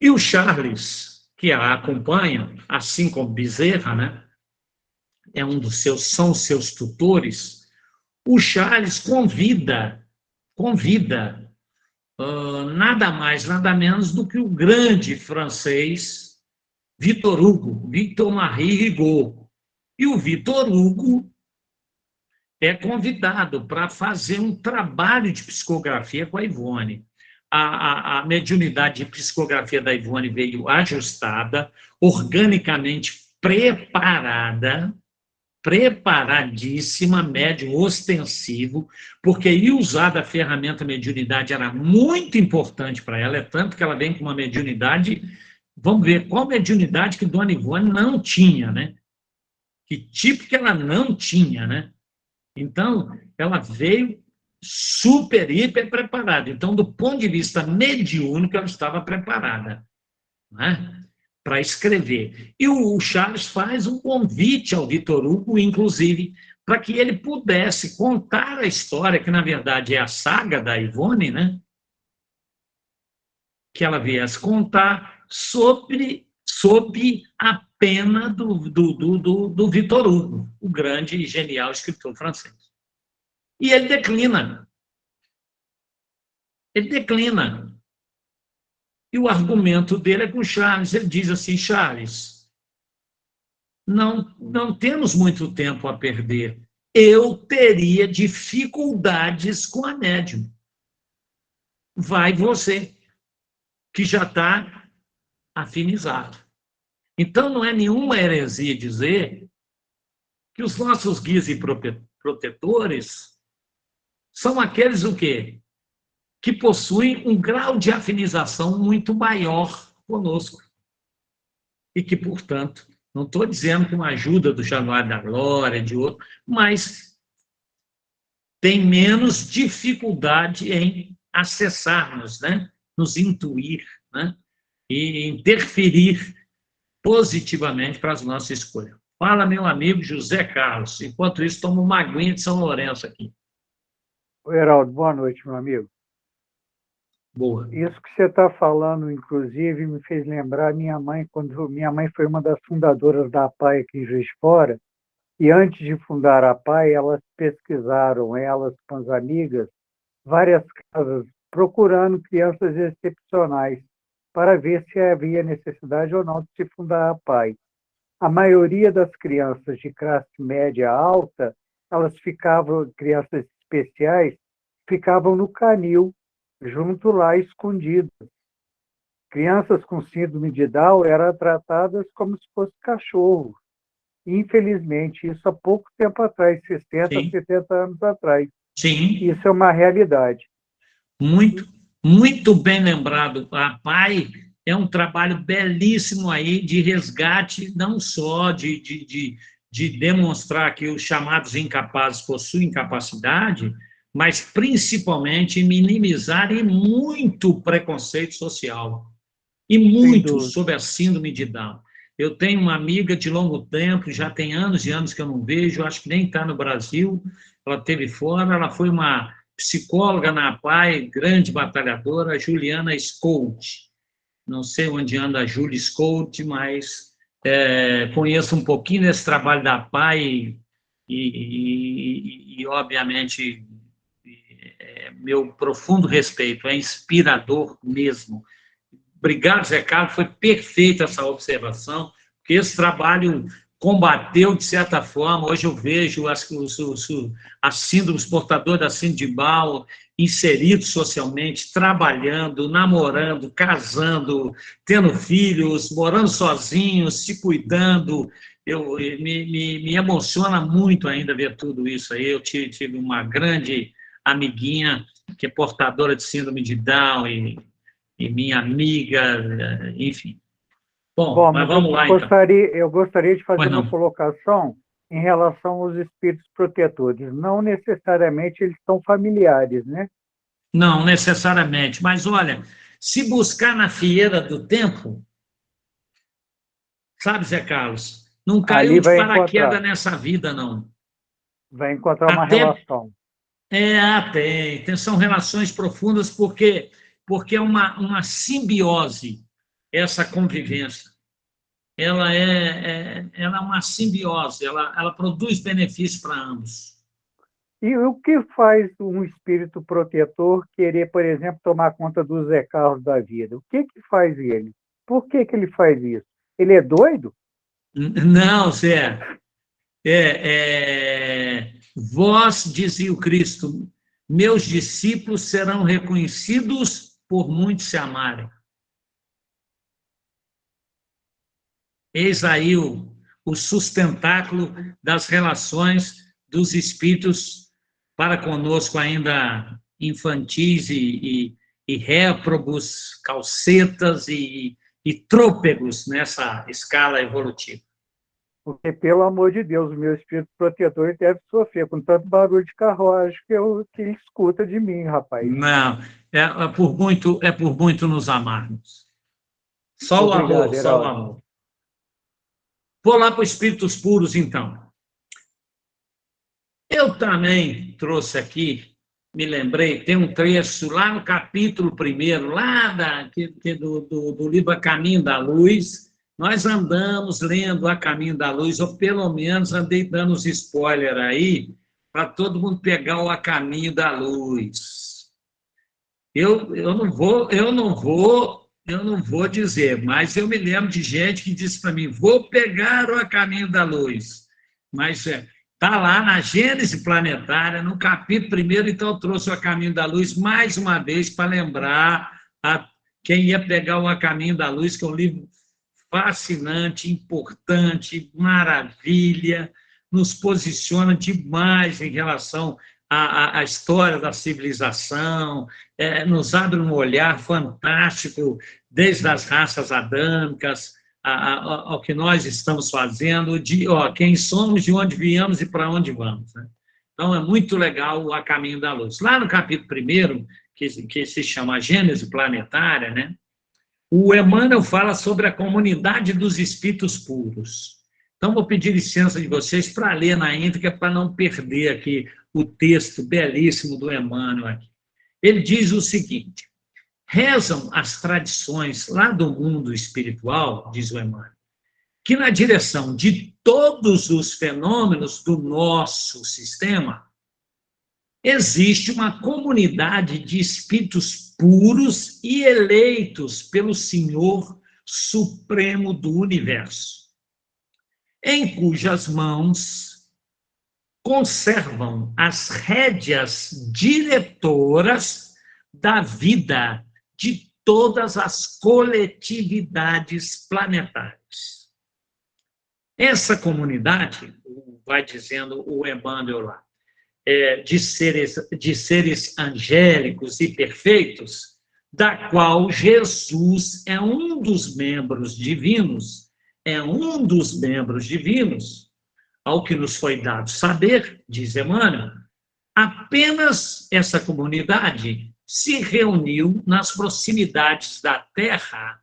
E o Charles, que a acompanha, assim como Bezerra, né, são os seus tutores, o Charles convida nada mais, nada menos do que o grande francês Victor Hugo, Victor-Marie Rigaud. E o Victor Hugo é convidado para fazer um trabalho de psicografia com a Ivone. A mediunidade de psicografia da Ivone veio ajustada, organicamente preparada, preparadíssima, médium ostensivo, porque ia usar da ferramenta mediunidade era muito importante para ela, é tanto que ela vem com uma mediunidade, vamos ver qual mediunidade que Dona Ivone não tinha, né? Que tipo que ela não tinha, né? Então, ela veio super, hiper preparada. Então, do ponto de vista mediúnico, ela estava preparada, né, para escrever. E o Charles faz um convite ao Vitor Hugo, inclusive, para que ele pudesse contar a história, que na verdade é a saga da Ivone, né? Que ela viesse contar sob a pena do Vitor Hugo, o grande e genial escritor francês. E ele declina. Ele declina. E o argumento dele é com Charles. Ele diz assim, Charles, não temos muito tempo a perder. Eu teria dificuldades com a médium. Vai você, que já está afinizado. Então, não é nenhuma heresia dizer que os nossos guias e protetores são aqueles o quê? Que possuem um grau de afinização muito maior conosco. E que, portanto, não estou dizendo que uma ajuda do Januário da Glória, de outro, mas tem menos dificuldade em acessar-nos, né? Nos intuir, né? E interferir positivamente para as nossas escolhas. Fala, meu amigo José Carlos. Enquanto isso, toma uma aguinha de São Lourenço aqui. Oi, Heraldo, boa noite, meu amigo. Boa. Isso que você está falando, inclusive, me fez lembrar minha mãe, quando minha mãe foi uma das fundadoras da APAE aqui em Juiz de Fora, e antes de fundar a APAE, elas pesquisaram, elas com as amigas, várias casas, procurando crianças excepcionais, para ver se havia necessidade ou não de se fundar a APAE. A maioria das crianças de classe média alta, elas ficavam, crianças especiais, ficavam no canil, junto lá, escondidas. Crianças com síndrome de Down eram tratadas como se fossem cachorros. Infelizmente, isso há pouco tempo atrás, 60, Sim. 70 anos atrás. Sim. Isso é uma realidade. Muito bem lembrado. A PAI é um trabalho belíssimo aí de resgate, não só de demonstrar que os chamados incapazes possuem capacidade, mas principalmente minimizar e muito preconceito social. E muito sobre a síndrome de Down. Eu tenho uma amiga de longo tempo, já tem anos e anos que eu não vejo, acho que nem está no Brasil, ela esteve fora, ela foi uma psicóloga na APAE, grande batalhadora, Juliana Scout. Não sei onde anda a Julia Scout, mas conheço um pouquinho desse trabalho da APAE e obviamente, meu profundo respeito, é inspirador mesmo. Obrigado, Zé Carlos, foi perfeita essa observação, porque esse trabalho combateu, de certa forma, hoje eu vejo as síndromes, portadores da síndrome de Down, inseridos socialmente, trabalhando, namorando, casando, tendo filhos, morando sozinhos, se cuidando. Me emociona muito ainda ver tudo isso aí. Eu tive uma grande amiguinha que é portadora de síndrome de Down e minha amiga, enfim. Bom, mas vamos lá, então. Eu gostaria de fazer uma colocação em relação aos espíritos protetores. Não necessariamente eles são familiares, né? Não necessariamente, mas olha, se buscar na fieira do tempo, sabe, Zé Carlos, não caiu de paraquedas nessa vida, não. Vai encontrar uma relação. Tem. São relações profundas porque é uma simbiose, essa convivência. Ela é uma simbiose, ela produz benefício para ambos. E o que faz um espírito protetor querer, por exemplo, tomar conta dos Zé Carlos da vida? O que faz ele? Por que ele faz isso? Ele é doido? Não, Zé. Vós, dizia o Cristo, meus discípulos serão reconhecidos por muitos se amarem. Eis aí o sustentáculo das relações dos espíritos para conosco ainda infantis e réprobos, calcetas e trôpegos nessa escala evolutiva. Porque, pelo amor de Deus, o meu espírito protetor deve sofrer com tanto barulho de carruagem que ele escuta de mim, rapaz. Não, é por muito nos amarmos. Só Obrigado, o amor, só o Heraldo. amor. Vou lá para os espíritos puros, então. Eu também trouxe aqui, me lembrei, tem um trecho lá no capítulo 1º, lá do livro A Caminho da Luz. Nós andamos lendo A Caminho da Luz, ou pelo menos andei dando os spoilers aí, para todo mundo pegar o A Caminho da Luz. Eu não vou dizer, mas eu me lembro de gente que disse para mim, vou pegar o A Caminho da Luz. Mas está lá na Gênese Planetária, no capítulo 1º, então eu trouxe o A Caminho da Luz mais uma vez para lembrar quem ia pegar o A Caminho da Luz, que é um livro fascinante, importante, maravilha, nos posiciona demais em relação à história da civilização, nos abre um olhar fantástico, desde as raças adâmicas, ao que nós estamos fazendo, de quem somos, de onde viemos e para onde vamos. Né? Então, é muito legal o A Caminho da Luz. Lá no capítulo 1º, que se chama Gênese Planetária, né? O Emmanuel fala sobre a comunidade dos espíritos puros. Então, vou pedir licença de vocês para ler na íntegra, para não perder aqui o texto belíssimo do Emmanuel aqui. Ele diz o seguinte: rezam as tradições lá do mundo espiritual, diz o Emmanuel, que na direção de todos os fenômenos do nosso sistema, existe uma comunidade de espíritos puros e eleitos pelo Senhor Supremo do Universo, em cujas mãos conservam as rédeas diretoras da vida de todas as coletividades planetárias. Essa comunidade, vai dizendo o Emmanuel lá, de seres angélicos e perfeitos, da qual Jesus é um dos membros divinos, ao que nos foi dado saber, diz Emmanuel, apenas essa comunidade se reuniu nas proximidades da Terra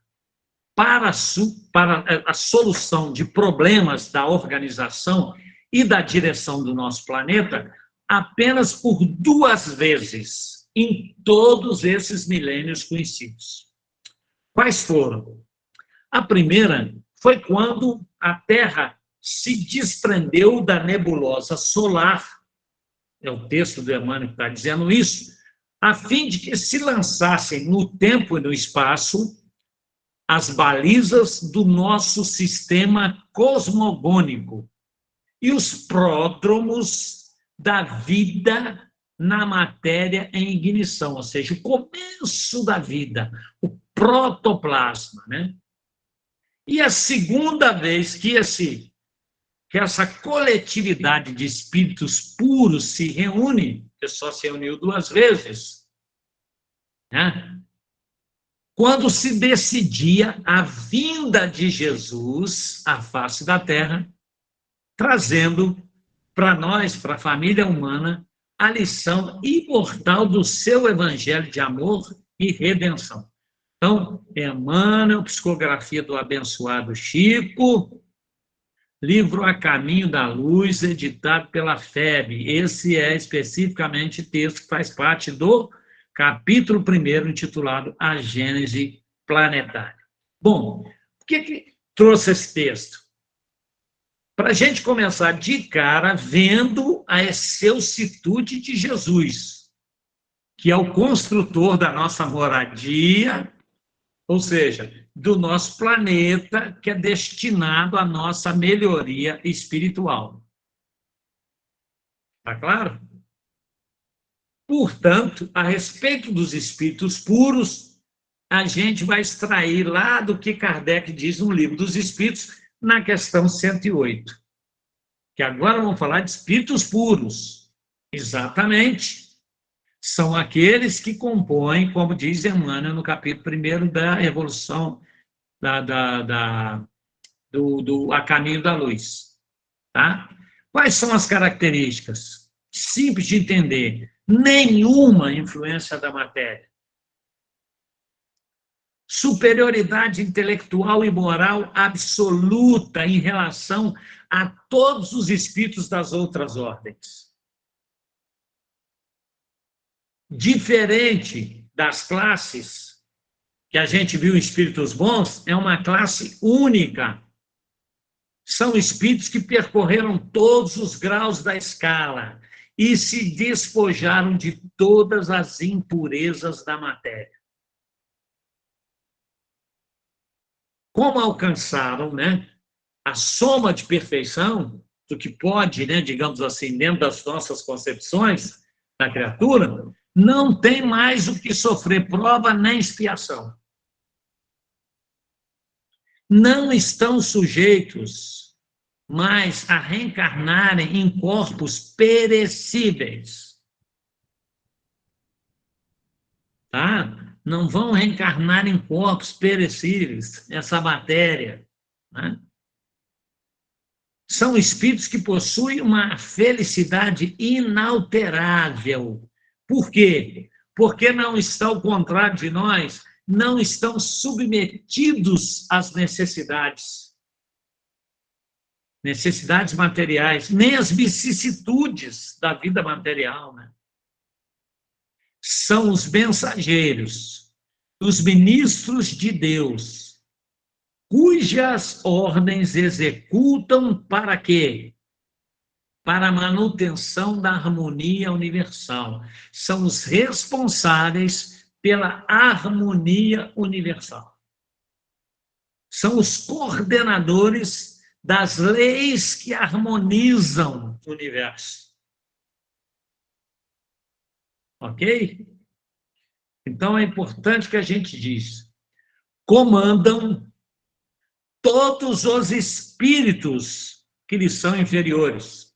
para a solução de problemas da organização e da direção do nosso planeta, apenas por 2 vezes em todos esses milênios conhecidos. Quais foram? A primeira foi quando a Terra se desprendeu da nebulosa solar, é o texto do Emmanuel que está dizendo isso, a fim de que se lançassem no tempo e no espaço as balizas do nosso sistema cosmogônico e os pródromos da vida na matéria em ignição, ou seja, o começo da vida, o protoplasma, né? E a segunda vez que essa coletividade de espíritos puros se reúne, que só se reuniu 2 vezes, né? Quando se decidia a vinda de Jesus à face da Terra, trazendo para nós, para a família humana, a lição imortal do seu evangelho de amor e redenção. Então, Emmanuel, Psicografia do Abençoado Chico, livro A Caminho da Luz, editado pela FEB. Esse é especificamente texto que faz parte do capítulo 1º, intitulado A Gênese Planetária. Bom, por que trouxe esse texto? Para a gente começar de cara vendo a excelsitude de Jesus, que é o construtor da nossa moradia, ou seja, do nosso planeta, que é destinado à nossa melhoria espiritual. Está claro? Portanto, a respeito dos espíritos puros, a gente vai extrair lá do que Kardec diz no Livro dos Espíritos, na questão 108, que agora vamos falar de espíritos puros. Exatamente. São aqueles que compõem, como diz Emmanuel no capítulo 1 da evolução do A Caminho da Luz. Tá? Quais são as características? Simples de entender. Nenhuma influência da matéria. Superioridade intelectual e moral absoluta em relação a todos os espíritos das outras ordens. Diferente das classes que a gente viu em espíritos bons, é uma classe única. São espíritos que percorreram todos os graus da escala e se despojaram de todas as impurezas da matéria. Como alcançaram, né, a soma de perfeição do que pode, né, digamos assim, dentro das nossas concepções da criatura, não tem mais o que sofrer prova nem expiação. Não estão sujeitos mais a reencarnarem em corpos perecíveis. Tá? Não vão reencarnar em corpos perecíveis, essa matéria. Né? São espíritos que possuem uma felicidade inalterável. Por quê? Porque não estão, ao contrário de nós, não estão submetidos às necessidades materiais, nem às vicissitudes da vida material, né? São os mensageiros, os ministros de Deus, cujas ordens executam para quê? Para a manutenção da harmonia universal. São os responsáveis pela harmonia universal. São os coordenadores das leis que harmonizam o universo. Ok? Então, é importante que a gente diz, comandam todos os espíritos que lhes são inferiores.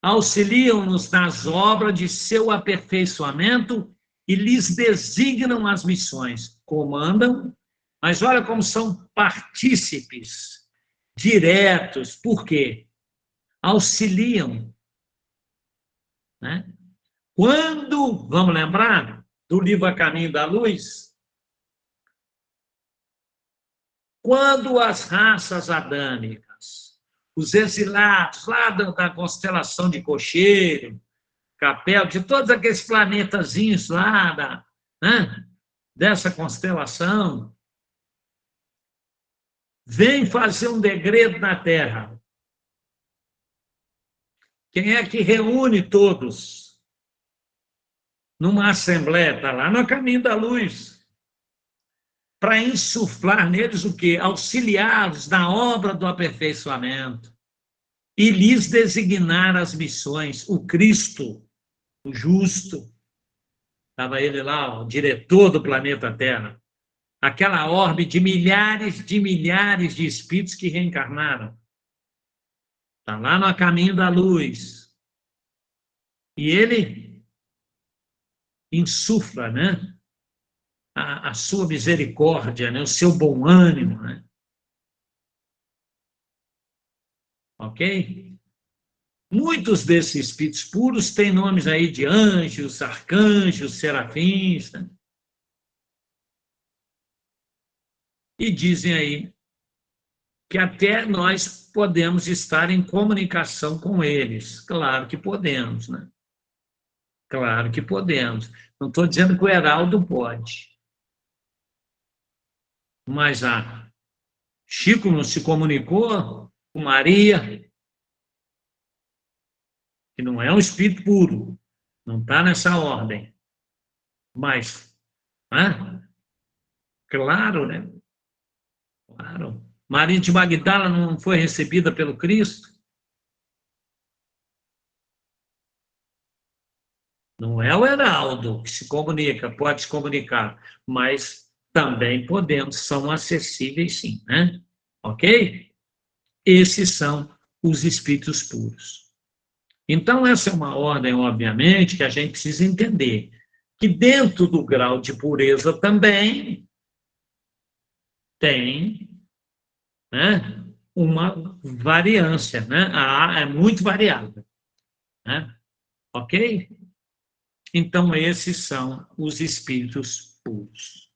Auxiliam-nos nas obras de seu aperfeiçoamento e lhes designam as missões. Comandam, mas olha como são partícipes diretos. Por quê? Auxiliam. Né? Quando, vamos lembrar do livro A Caminho da Luz, quando as raças adâmicas, os exilados lá da constelação de Cocheiro, Capel, de todos aqueles planetazinhos lá né, dessa constelação, vem fazer um degredo na Terra. Quem é que reúne todos numa assembleia? Está lá no Caminho da Luz, para insuflar neles o quê? Auxiliá-los na obra do aperfeiçoamento e lhes designar as missões. O Cristo, o justo, estava ele lá, o diretor do planeta Terra, aquela orbe de milhares de espíritos que reencarnaram. Está lá no Caminho da Luz. E ele insufla, né, a sua misericórdia, né, o seu bom ânimo. Né? Ok? Muitos desses espíritos puros têm nomes aí de anjos, arcanjos, serafins, né? E dizem aí que até nós podemos estar em comunicação com eles. Claro que podemos, né? Claro que podemos. Não estou dizendo que o Heraldo pode. Mas Chico não se comunicou com Maria, que não é um espírito puro, não está nessa ordem. Mas, claro, né? Claro. Maria de Magdala não foi recebida pelo Cristo? Não é o Heraldo que se comunica, pode se comunicar, mas também podemos, são acessíveis sim, né? Ok? esses são os espíritos puros. Então, essa é uma ordem, obviamente, que a gente precisa entender, que dentro do grau de pureza também tem, né, uma variância, né? É muito variável, né? Ok? Então, esses são os espíritos puros.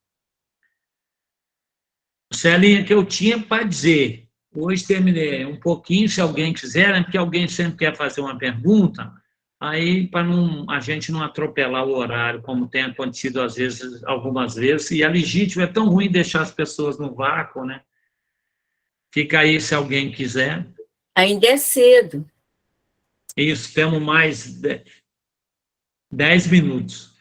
Celinha, que eu tinha para dizer. Hoje terminei um pouquinho, se alguém quiser, né? Porque alguém sempre quer fazer uma pergunta, aí para a gente não atropelar o horário, como tem acontecido às vezes, algumas vezes, e é legítimo, é tão ruim deixar as pessoas no vácuo, né? Fica aí se alguém quiser. Ainda é cedo. Isso, temos mais 10 minutos.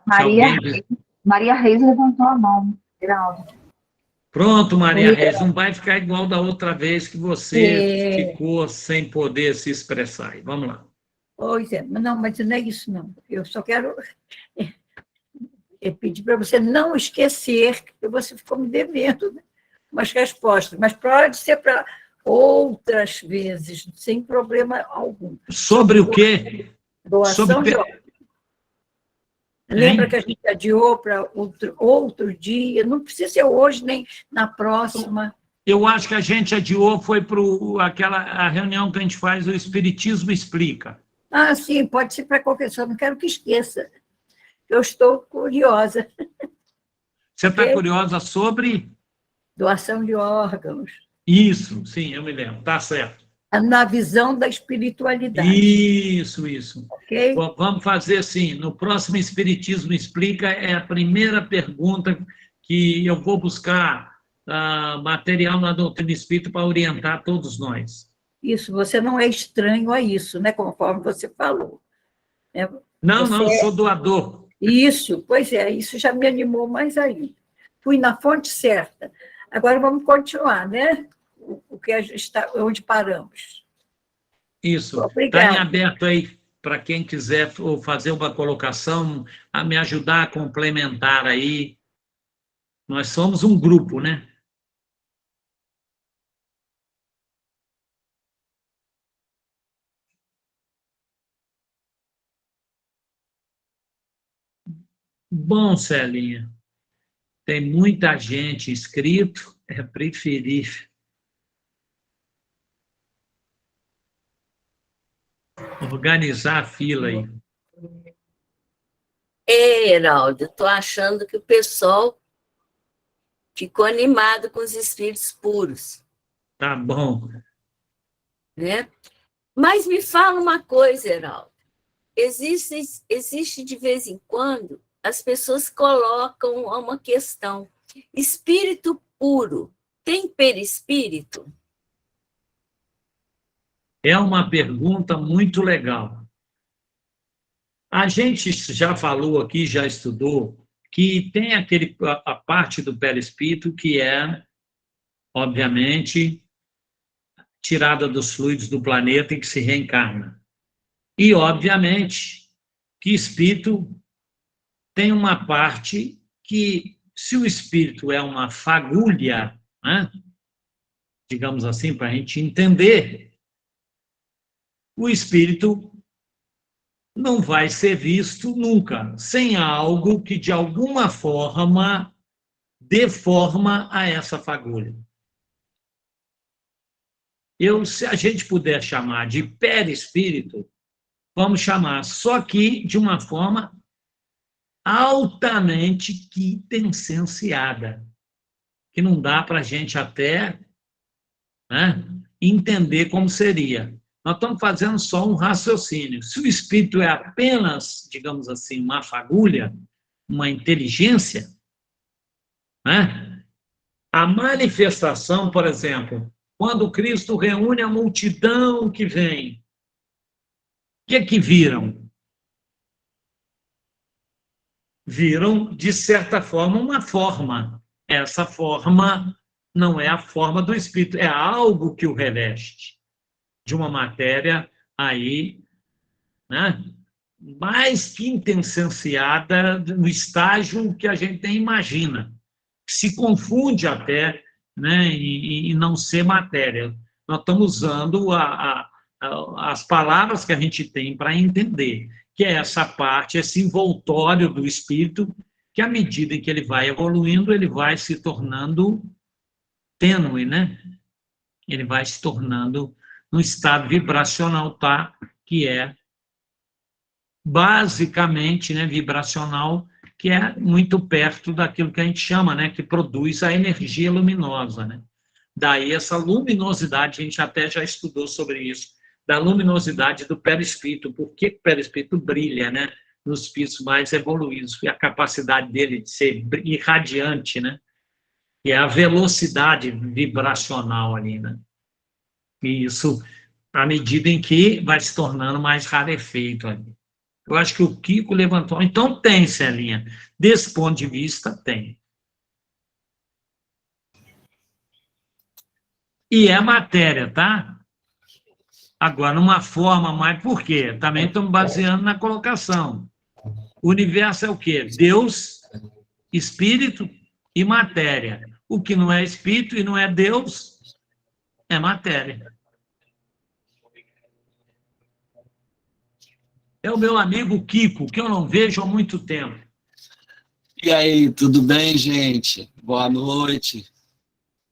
Maria Reis levantou a mão, Geraldo. Pronto, Maria Reis, não vai ficar igual da outra vez que você ficou sem poder se expressar. Vamos lá. Pois é, não, mas não é isso, não. Eu só quero pedir para você não esquecer que você ficou me devendo, né, umas respostas, mas pode ser para outras vezes, sem problema algum. Sobre o quê? Doação de órgãos. Lembra que a gente adiou para outro dia? Não precisa ser hoje, nem na próxima. Eu acho que a gente adiou, foi para a reunião que a gente faz, o Espiritismo Explica. Ah, sim, pode ser para qualquer pessoa, não quero que esqueça. Eu estou curiosa. Você está curiosa sobre? Doação de órgãos. Isso, sim, eu me lembro, está certo. Na visão da espiritualidade. Isso. Okay? Bom, vamos fazer assim, no próximo Espiritismo Explica, é a primeira pergunta que eu vou buscar material na doutrina espírita para orientar todos nós. Isso, você não é estranho a isso, né? Conforme você falou. Não, sou doador. Isso, pois é, isso já me animou mais ainda. Fui na fonte certa. Agora vamos continuar, né? O que a gente está, onde paramos. Isso. Está em aberto aí para quem quiser fazer uma colocação, a me ajudar a complementar aí. Nós somos um grupo, né? Bom, Celinha, tem muita gente inscrito, é preferível organizar a fila aí. Heraldo, estou achando que o pessoal ficou animado com os espíritos puros. Tá bom. Né? Mas me fala uma coisa, Heraldo. Existe de vez em quando, as pessoas colocam uma questão. Espírito puro tem perispírito? É uma pergunta muito legal. A gente já falou aqui, já estudou, que tem a parte do perispírito que é, obviamente, tirada dos fluidos do planeta e que se reencarna. E, obviamente, que espírito tem uma parte que, se o espírito é uma fagulha, né, digamos assim, para a gente entender, o espírito não vai ser visto nunca sem algo que, de alguma forma, dê forma a essa fagulha. Se a gente puder chamar de perispírito, vamos chamar, só que de uma forma altamente quintessenciada, que não dá para a gente até, né, entender como seria. Nós estamos fazendo só um raciocínio. Se o espírito é apenas, digamos assim, uma fagulha, uma inteligência, né, a manifestação, por exemplo, quando Cristo reúne a multidão que vem, o que é que viram? Viram, de certa forma, uma forma. Essa forma não é a forma do espírito, é algo que o reveste de uma matéria aí, né, mais quintessenciada no estágio que a gente nem imagina. Se confunde até né, e não ser matéria. Nós estamos usando as palavras que a gente tem para entender, que é essa parte, esse envoltório do espírito, que à medida em que ele vai evoluindo, ele vai se tornando tênue, né? Ele vai se tornando um estado vibracional, tá? Que é basicamente, né, vibracional, que é muito perto daquilo que a gente chama, né, que produz a energia luminosa, né? Daí essa luminosidade, a gente até já estudou sobre isso, da luminosidade do perispírito, por que o perispírito brilha, né, nos espíritos mais evoluídos, e a capacidade dele de ser irradiante, né, e a velocidade vibracional ali, né, e isso, à medida em que vai se tornando mais rarefeito ali. Eu acho que o Kiko levantou, então tem, Celinha, desse ponto de vista, tem. E é matéria, tá? Agora, numa forma mais... Por quê? Também estamos baseando na colocação. O universo é o quê? Deus, espírito e matéria. O que não é espírito e não é Deus é matéria. É o meu amigo Kiko, que eu não vejo há muito tempo. E aí, tudo bem, gente? Boa noite.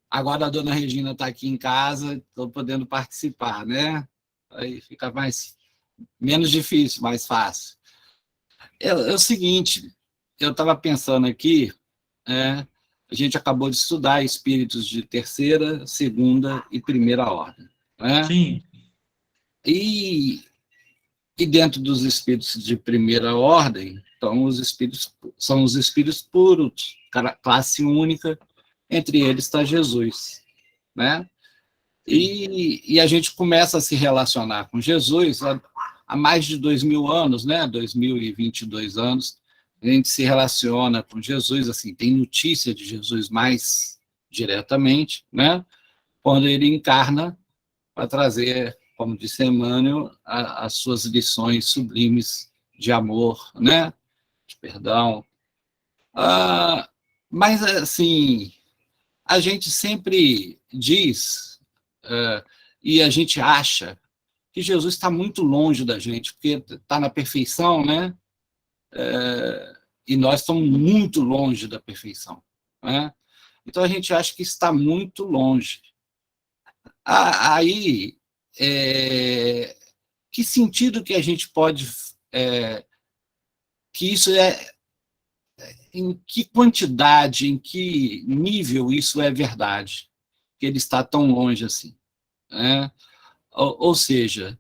Agora a dona Regina está aqui em casa, estou podendo participar, né? Aí fica menos difícil, mais fácil. É o seguinte, eu estava pensando aqui, a gente acabou de estudar espíritos de terceira, segunda e primeira ordem, né? Sim. E dentro dos espíritos de primeira ordem, então são os espíritos puros, classe única. Entre eles está Jesus, né? E a gente começa a se relacionar com Jesus há mais de 2000 anos, né? 2022 anos, a gente se relaciona com Jesus, assim, tem notícia de Jesus mais diretamente, né? Quando ele encarna para trazer, como disse Emmanuel, as suas lições sublimes de amor, né? De perdão. Mas, assim, a gente sempre diz, e a gente acha, que Jesus está muito longe da gente, porque está na perfeição, né? E nós estamos muito longe da perfeição, né? Então a gente acha que está muito longe. Aí, que sentido que a gente pode... que isso em que quantidade, em que nível isso é verdade, que ele está tão longe assim, né? Ou seja,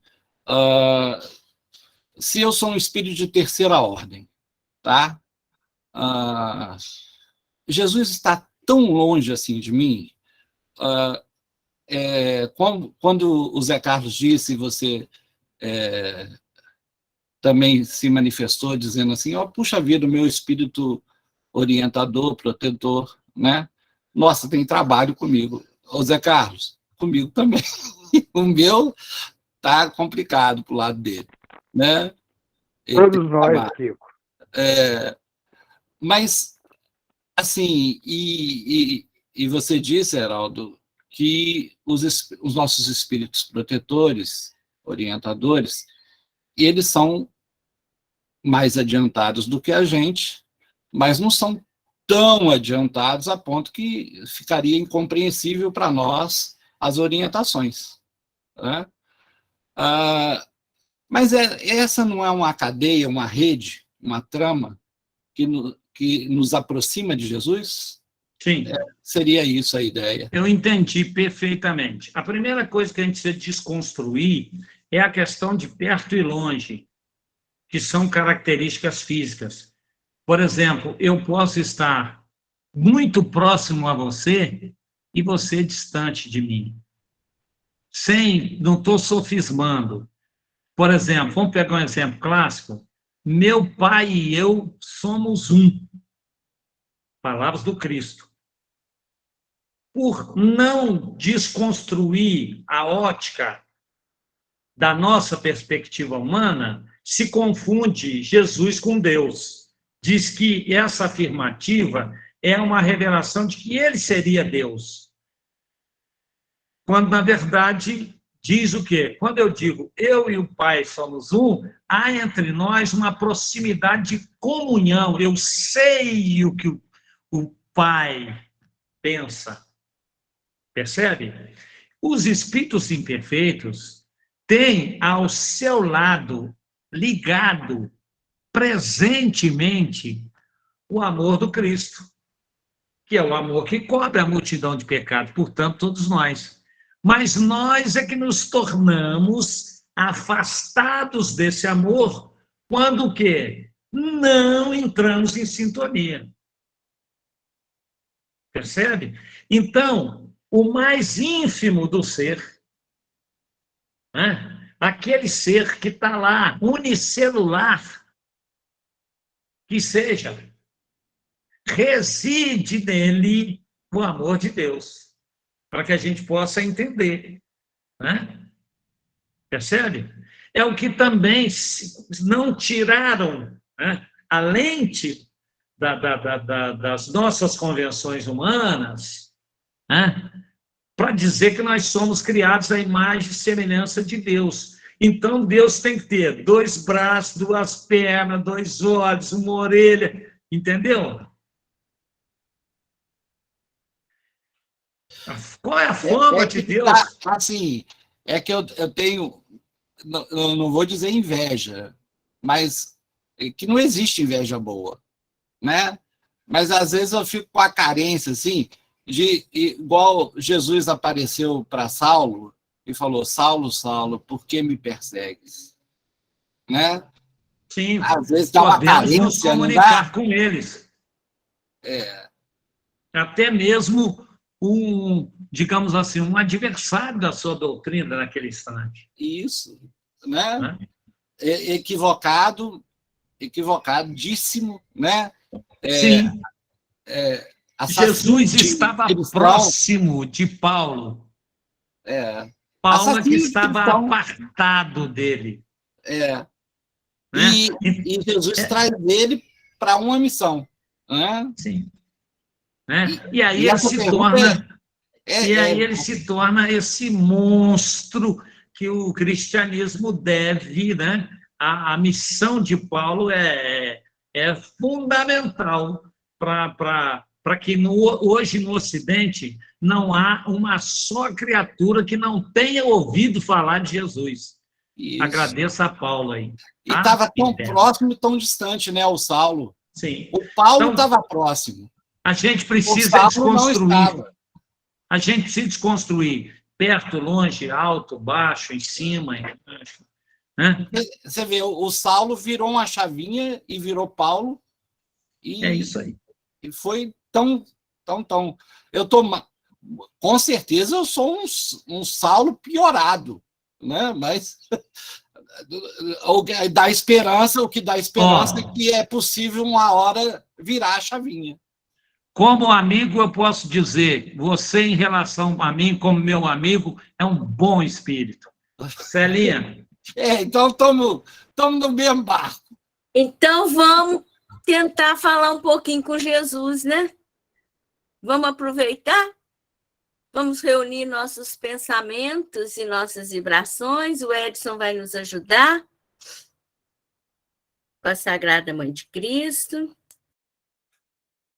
se eu sou um espírito de terceira ordem, tá? Jesus está tão longe assim de mim, quando o Zé Carlos disse, você também se manifestou dizendo assim, puxa vida, o meu espírito orientador, protetor, né? Nossa, tem trabalho comigo. Ô Zé Carlos, comigo também. O meu tá complicado pro lado dele, né? Todos nós, Kiko. Mas, assim, e você disse, Heraldo, que os nossos espíritos protetores, orientadores, eles são mais adiantados do que a gente, mas não são tão adiantados a ponto que ficaria incompreensível para nós as orientações, né? Mas essa não é uma cadeia, uma rede, uma trama que nos aproxima de Jesus? Sim. Seria isso a ideia. Eu entendi perfeitamente. A primeira coisa que a gente precisa desconstruir é a questão de perto e longe, que são características físicas. Por exemplo, eu posso estar muito próximo a você e você distante de mim. Não estou sofismando. Por exemplo, vamos pegar um exemplo clássico. Meu pai e eu somos um. Palavras do Cristo. Por não desconstruir a ótica da nossa perspectiva humana, se confunde Jesus com Deus. Diz que essa afirmativa é uma revelação de que ele seria Deus. quando, na verdade, diz o quê? Quando eu digo eu e o Pai somos um, há entre nós uma proximidade de comunhão. Eu sei o que o Pai pensa. Percebe? Os espíritos imperfeitos têm ao seu lado, ligado, presentemente, o amor do Cristo, que é o amor que cobre a multidão de pecados, portanto, todos nós. Mas nós é que nos tornamos afastados desse amor quando o quê? Não entramos em sintonia. Percebe? Então, o mais ínfimo do ser, né? Aquele ser que está lá, unicelular, que seja, reside nele o amor de Deus, para que a gente possa entender, né? Percebe? É o que também não tiraram, né, a lente das nossas convenções humanas, né, para dizer que nós somos criados à imagem e semelhança de Deus. Então, Deus tem que ter 2 braços, 2 pernas, 2 olhos, uma orelha, entendeu? Qual é a forma de Deus? Assim, é que eu tenho, eu não vou dizer inveja, mas que não existe inveja boa, né? Mas às vezes eu fico com a carência, assim, de igual Jesus apareceu para Saulo e falou: Saulo, Saulo, por que me persegues? Né? Sim, às vezes dá uma podemos nos carência, não comunicar dá? com eles. É, Até mesmo digamos assim, um adversário da sua doutrina naquele instante. isso, né? Né? Equivocadíssimo, né? Sim, Assassino Jesus de estava cristão, próximo de Paulo. Paulo é que assassino de estava cristão, apartado dele. é. Né? E Jesus traz ele para uma missão, né? Sim. Né? E aí E ele essa se pergunta torna, e aí ele se torna esse monstro que o cristianismo deve, né? A missão de Paulo é fundamental para que hoje no Ocidente não há uma só criatura que não tenha ouvido falar de Jesus. isso. Agradeço a Paulo aí. E Tá? estava tão próximo e tão distante, né? O Saulo. Sim. O Paulo Então, estava próximo. a gente O precisa Saulo não desconstruir. estava. A gente precisa desconstruir perto, longe, alto, baixo, em cima, embaixo. Né? Você vê, o Saulo virou uma chavinha e virou Paulo. E, É isso aí. E foi tão. Eu tô, com certeza eu sou um Saulo piorado, né? Mas o que dá esperança é que é possível uma hora virar a chavinha. Como amigo, eu posso dizer, você, em relação a mim, como meu amigo, é um bom espírito. Celinha? Então estamos no mesmo barco. Então, vamos tentar falar um pouquinho com Jesus, né? Vamos aproveitar? Vamos reunir nossos pensamentos e nossas vibrações. O Edson vai nos ajudar com a Sagrada Mãe de Cristo.